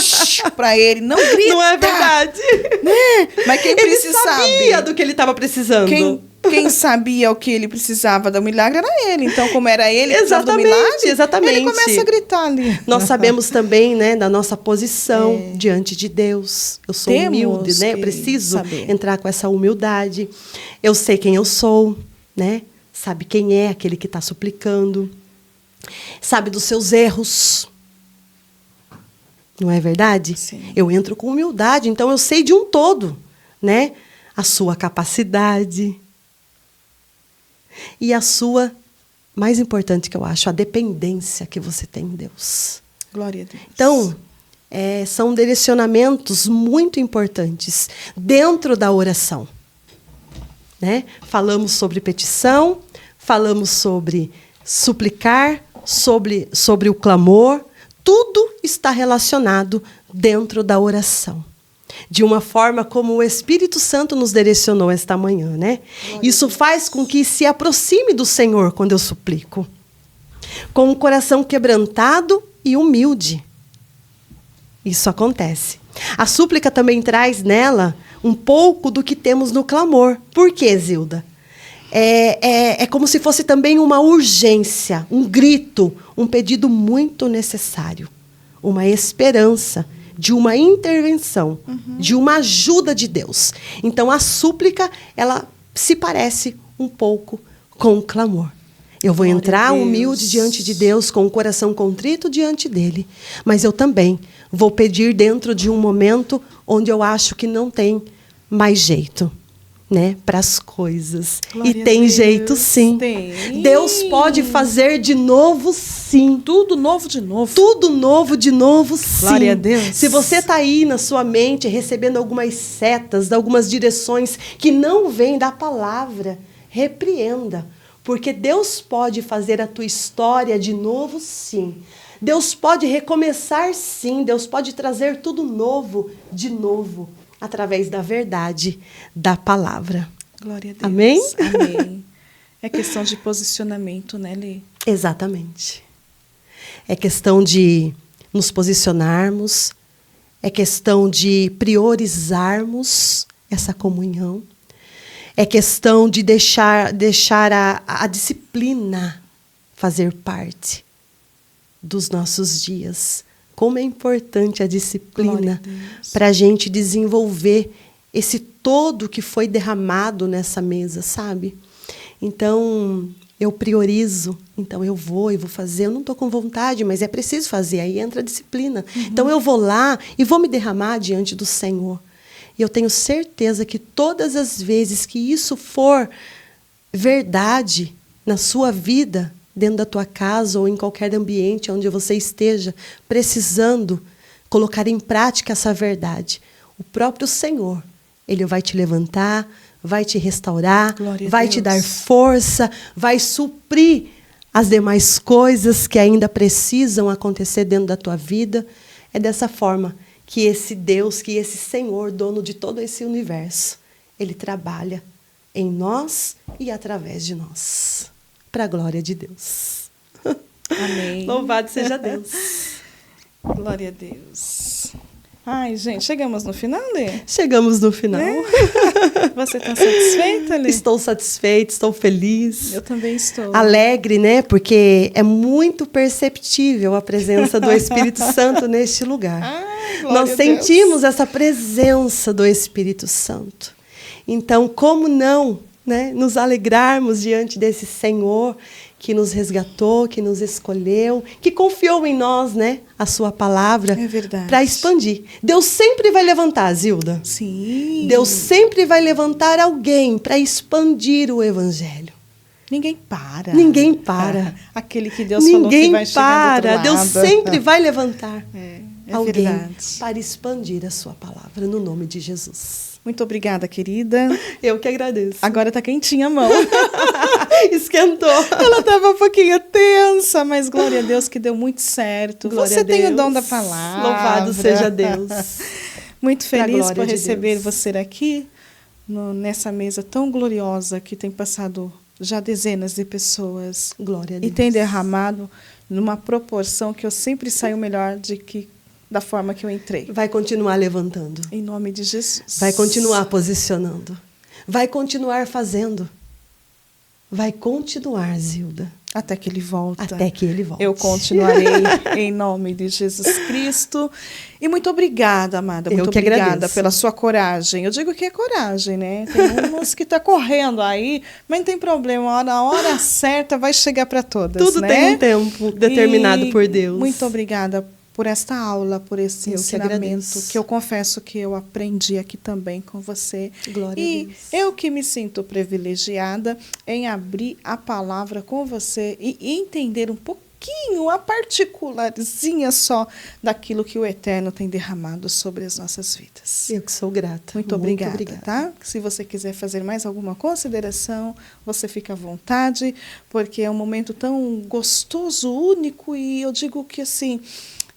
para ele, não grita.
Não é verdade?
Né? Mas quem
Ele sabia
sabe
do que ele estava precisando.
Quem sabia o que ele precisava do milagre era ele. Então, como era ele que precisava do milagre,
exatamente.
ele começa a gritar ali.
Nós sabemos também, né, da nossa posição diante de Deus. Eu sou humilde, né? Eu preciso entrar com essa humildade. Eu sei quem eu sou, né? Sabe quem é aquele que está suplicando. Sabe dos seus erros. Não é verdade?
Sim.
Eu entro com humildade, então eu sei de um todo, né? A sua capacidade. E a sua, mais importante que eu acho, a dependência que você tem em Deus.
Glória a Deus.
Então, são direcionamentos muito importantes dentro da oração. Né? Falamos sobre petição, falamos sobre suplicar, sobre o clamor. Tudo está relacionado dentro da oração. De uma forma como o Espírito Santo nos direcionou esta manhã, né? Isso faz com que se aproxime do Senhor quando eu suplico. Com um coração quebrantado e humilde. Isso acontece. A súplica também traz nela um pouco do que temos no clamor. Por quê, Zilda? É como se fosse também uma urgência, um grito, um pedido muito necessário. Uma esperança de uma intervenção, de uma ajuda de Deus. Então, a súplica, ela se parece um pouco com o clamor. Eu vou entrar humilde diante de Deus, com o coração contrito diante dele. Mas eu também vou pedir dentro de um momento onde eu acho que não tem mais jeito, né, para as coisas.
Glória
e tem
a Deus.
Jeito, sim.
Tem.
Deus pode fazer de novo, sim.
Tudo novo de novo.
Tudo novo de novo, sim.
Glória a Deus.
Se você está aí na sua mente recebendo algumas setas, algumas direções que não vêm da palavra, repreenda. Porque Deus pode fazer a tua história de novo, sim. Deus pode recomeçar, sim. Deus pode trazer tudo novo, de novo, através da verdade da palavra.
Glória a Deus.
Amém?
Amém. É questão de posicionamento, né, Lê?
Exatamente. É questão de nos posicionarmos, é questão de priorizarmos essa comunhão, é questão de deixar a disciplina fazer parte dos nossos dias. Como é importante a disciplina para a gente desenvolver esse todo que foi derramado nessa mesa, sabe? Então, eu priorizo, então eu vou fazer. Eu não estou com vontade, mas é preciso fazer, aí entra a disciplina. Então eu vou lá e vou me derramar diante do Senhor. E eu tenho certeza que todas as vezes que isso for verdade na sua vida, dentro da tua casa ou em qualquer ambiente onde você esteja precisando colocar em prática essa verdade, o próprio Senhor, Ele vai te levantar, vai te restaurar, vai te dar força, vai suprir as demais coisas que ainda precisam acontecer dentro da tua vida. É dessa forma que esse Deus, que esse Senhor, dono de todo esse universo, Ele trabalha em nós e através de nós. Para a glória de Deus.
Amém.
Louvado seja Deus.
Glória a Deus. Ai, gente, chegamos no final, Lê?
Chegamos no final.
Você está satisfeita, Lê?
Estou satisfeita, estou feliz.
Eu também estou.
Alegre, né? Porque é muito perceptível a presença do Espírito Santo neste lugar.
Ai,
Nós sentimos essa presença do Espírito Santo. Então, como não, né, nos alegrarmos diante desse Senhor que nos resgatou, que nos escolheu, que confiou em nós, né, a sua palavra, para expandir. Deus sempre vai levantar, Zilda.
Sim.
Deus sempre vai levantar alguém para expandir o Evangelho.
Ninguém para.
Ninguém para.
Aquele que Deus falou que vai chegar do outro lado.
Deus sempre vai levantar alguém
verdade.
Para expandir a sua palavra, no nome de Jesus.
Muito obrigada, querida.
Eu que agradeço.
Agora está quentinha a mão.
Esquentou.
Ela estava um pouquinho tensa, mas glória a Deus que deu muito certo.
Glória
você tem o dom da palavra.
Louvado seja Deus.
Muito feliz por
de
receber
Deus.
você aqui, nessa mesa tão gloriosa que tem passado já dezenas de pessoas.
Glória a Deus.
E tem derramado numa proporção que eu sempre saio melhor da forma que eu entrei.
Vai continuar levantando.
Em nome de Jesus.
Vai continuar posicionando. Vai continuar fazendo. Vai continuar, Zilda.
Até que Ele volta.
Até que Ele volte.
Eu continuarei em nome de Jesus Cristo. E muito obrigada, amada. Muito obrigada pela sua coragem. Eu digo que é coragem, né? Tem umas que estão correndo aí, mas não tem problema. Na hora certa vai chegar para todas.
Tudo, né? Tem um tempo determinado por Deus.
Muito obrigada por esta aula, por esse ensinamento que eu confesso que eu aprendi aqui também com você.
Glória a Deus.
Eu que me sinto privilegiada em abrir a palavra com você e entender um pouquinho, a particularzinha só daquilo que o Eterno tem derramado sobre as nossas vidas.
Eu que sou grata.
Muito obrigada, tá? Se você quiser fazer mais alguma consideração, você fica à vontade, porque é um momento tão gostoso, único, e eu digo que assim...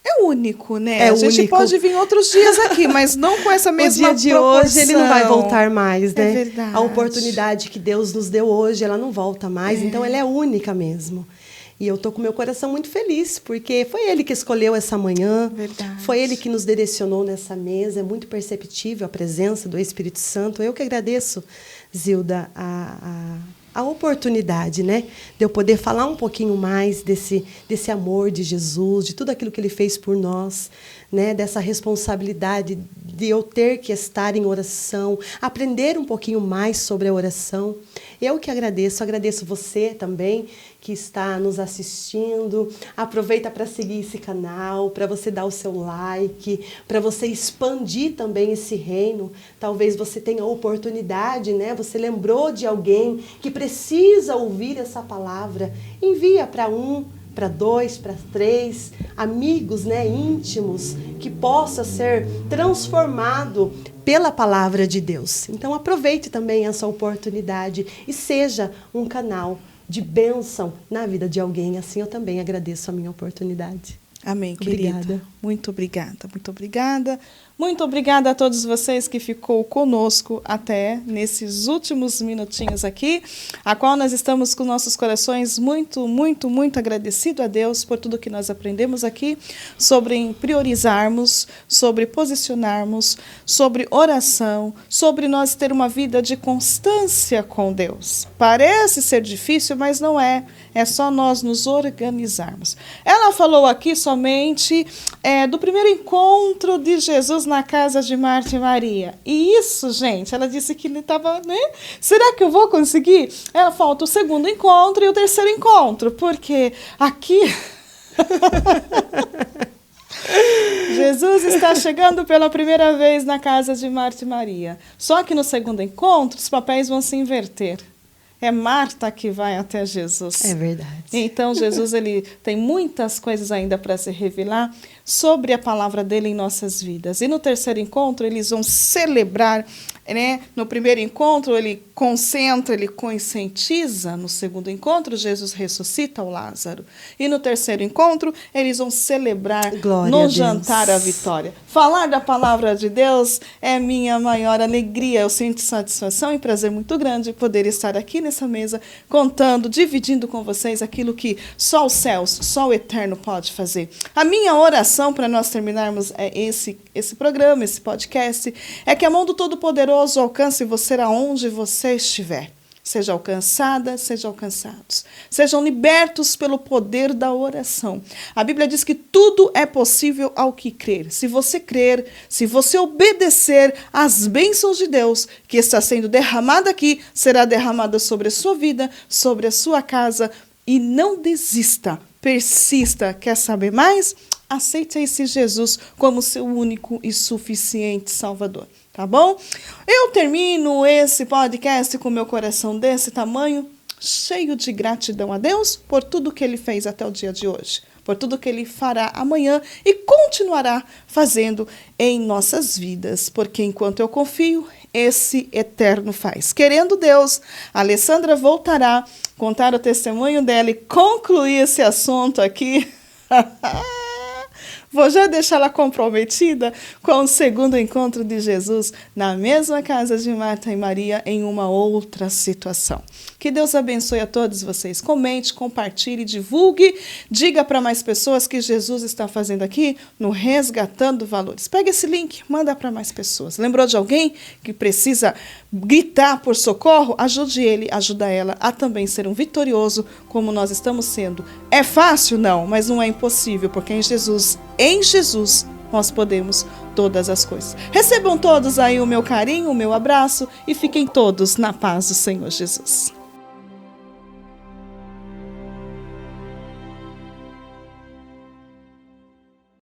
É único, né? A gente pode vir outros dias aqui, mas não com essa mesma proporção. O dia de hoje,
ele não vai voltar mais, né?
É verdade.
A oportunidade que Deus nos deu hoje, ela não volta mais, então ela é única mesmo. E eu estou com meu coração muito feliz, porque foi Ele que escolheu essa manhã.
Verdade.
Foi Ele que nos direcionou nessa mesa. É muito perceptível a presença do Espírito Santo. Eu que agradeço, Zilda, a oportunidade, né, de eu poder falar um pouquinho mais desse amor de Jesus, de tudo aquilo que Ele fez por nós, né, dessa responsabilidade de eu ter que estar em oração, aprender um pouquinho mais sobre a oração. Eu que agradeço você também, que está nos assistindo. Aproveita para seguir esse canal, para você dar o seu like, para você expandir também esse reino. Talvez você tenha a oportunidade, né? Você lembrou de alguém que precisa ouvir essa palavra. Envia para para 2, para 3 amigos, né, íntimos, que possa ser transformado pela palavra de Deus. Então aproveite também essa oportunidade e seja um canal de bênção na vida de alguém. Assim eu também agradeço a minha oportunidade.
Amém, querida.
Obrigada.
Muito obrigada, muito obrigada. Muito obrigada a todos vocês que ficou conosco até nesses últimos minutinhos aqui, a qual nós estamos com nossos corações muito, muito, muito agradecidos a Deus por tudo que nós aprendemos aqui sobre priorizarmos, sobre posicionarmos, sobre oração, sobre nós ter uma vida de constância com Deus. Parece ser difícil, mas não é. É só nós nos organizarmos. Ela falou aqui somente do primeiro encontro de Jesus Jesus na casa de Marta e Maria. E isso, gente, ela disse que ele estava, né? Será que eu vou conseguir? Ela falta o segundo encontro e o terceiro encontro, porque aqui... Jesus está chegando pela primeira vez na casa de Marta e Maria. Só que no segundo encontro, os papéis vão se inverter. É Marta que vai até Jesus.
É verdade.
Então, Jesus ele tem muitas coisas ainda para se revelar sobre a palavra dele em nossas vidas. E no terceiro encontro, eles vão celebrar, né? No primeiro encontro, ele concentra, ele conscientiza. No segundo encontro, Jesus ressuscita o Lázaro. E no terceiro encontro, eles vão celebrar no jantar a vitória. Falar da palavra de Deus é minha maior alegria. Eu sinto satisfação e prazer muito grande poder estar aqui nessa mesa, contando, dividindo com vocês aquilo que só os céus, só o eterno pode fazer. A minha oração para nós terminarmos esse programa, esse podcast, é que a mão do Todo-Poderoso alcance você aonde você estiver. Seja alcançada, sejam alcançados. Sejam libertos pelo poder da oração. A Bíblia diz que tudo é possível ao que crer. Se você crer, se você obedecer às bênçãos de Deus que está sendo derramada aqui, será derramada sobre a sua vida, sobre a sua casa. E não desista, persista. Quer saber mais? Aceite esse Jesus como seu único e suficiente Salvador. Tá bom? Eu termino esse podcast com meu coração desse tamanho, cheio de gratidão a Deus por tudo que Ele fez até o dia de hoje, por tudo que Ele fará amanhã e continuará fazendo em nossas vidas, porque enquanto eu confio, esse eterno faz. Querendo Deus, a Alessandra voltará contar o testemunho dela e concluir esse assunto aqui. Vou já deixar ela comprometida com o segundo encontro de Jesus na mesma casa de Marta e Maria em uma outra situação. Que Deus abençoe a todos vocês. Comente, compartilhe, divulgue. Diga para mais pessoas que Jesus está fazendo aqui no Resgatando Valores. Pega esse link, manda para mais pessoas. Lembrou de alguém que precisa gritar por socorro? Ajude ele, ajuda ela a também ser um vitorioso como nós estamos sendo. É fácil? Não, mas não é impossível, porque em Jesus nós podemos todas as coisas. Recebam todos aí o meu carinho, o meu abraço e fiquem todos na paz do Senhor Jesus.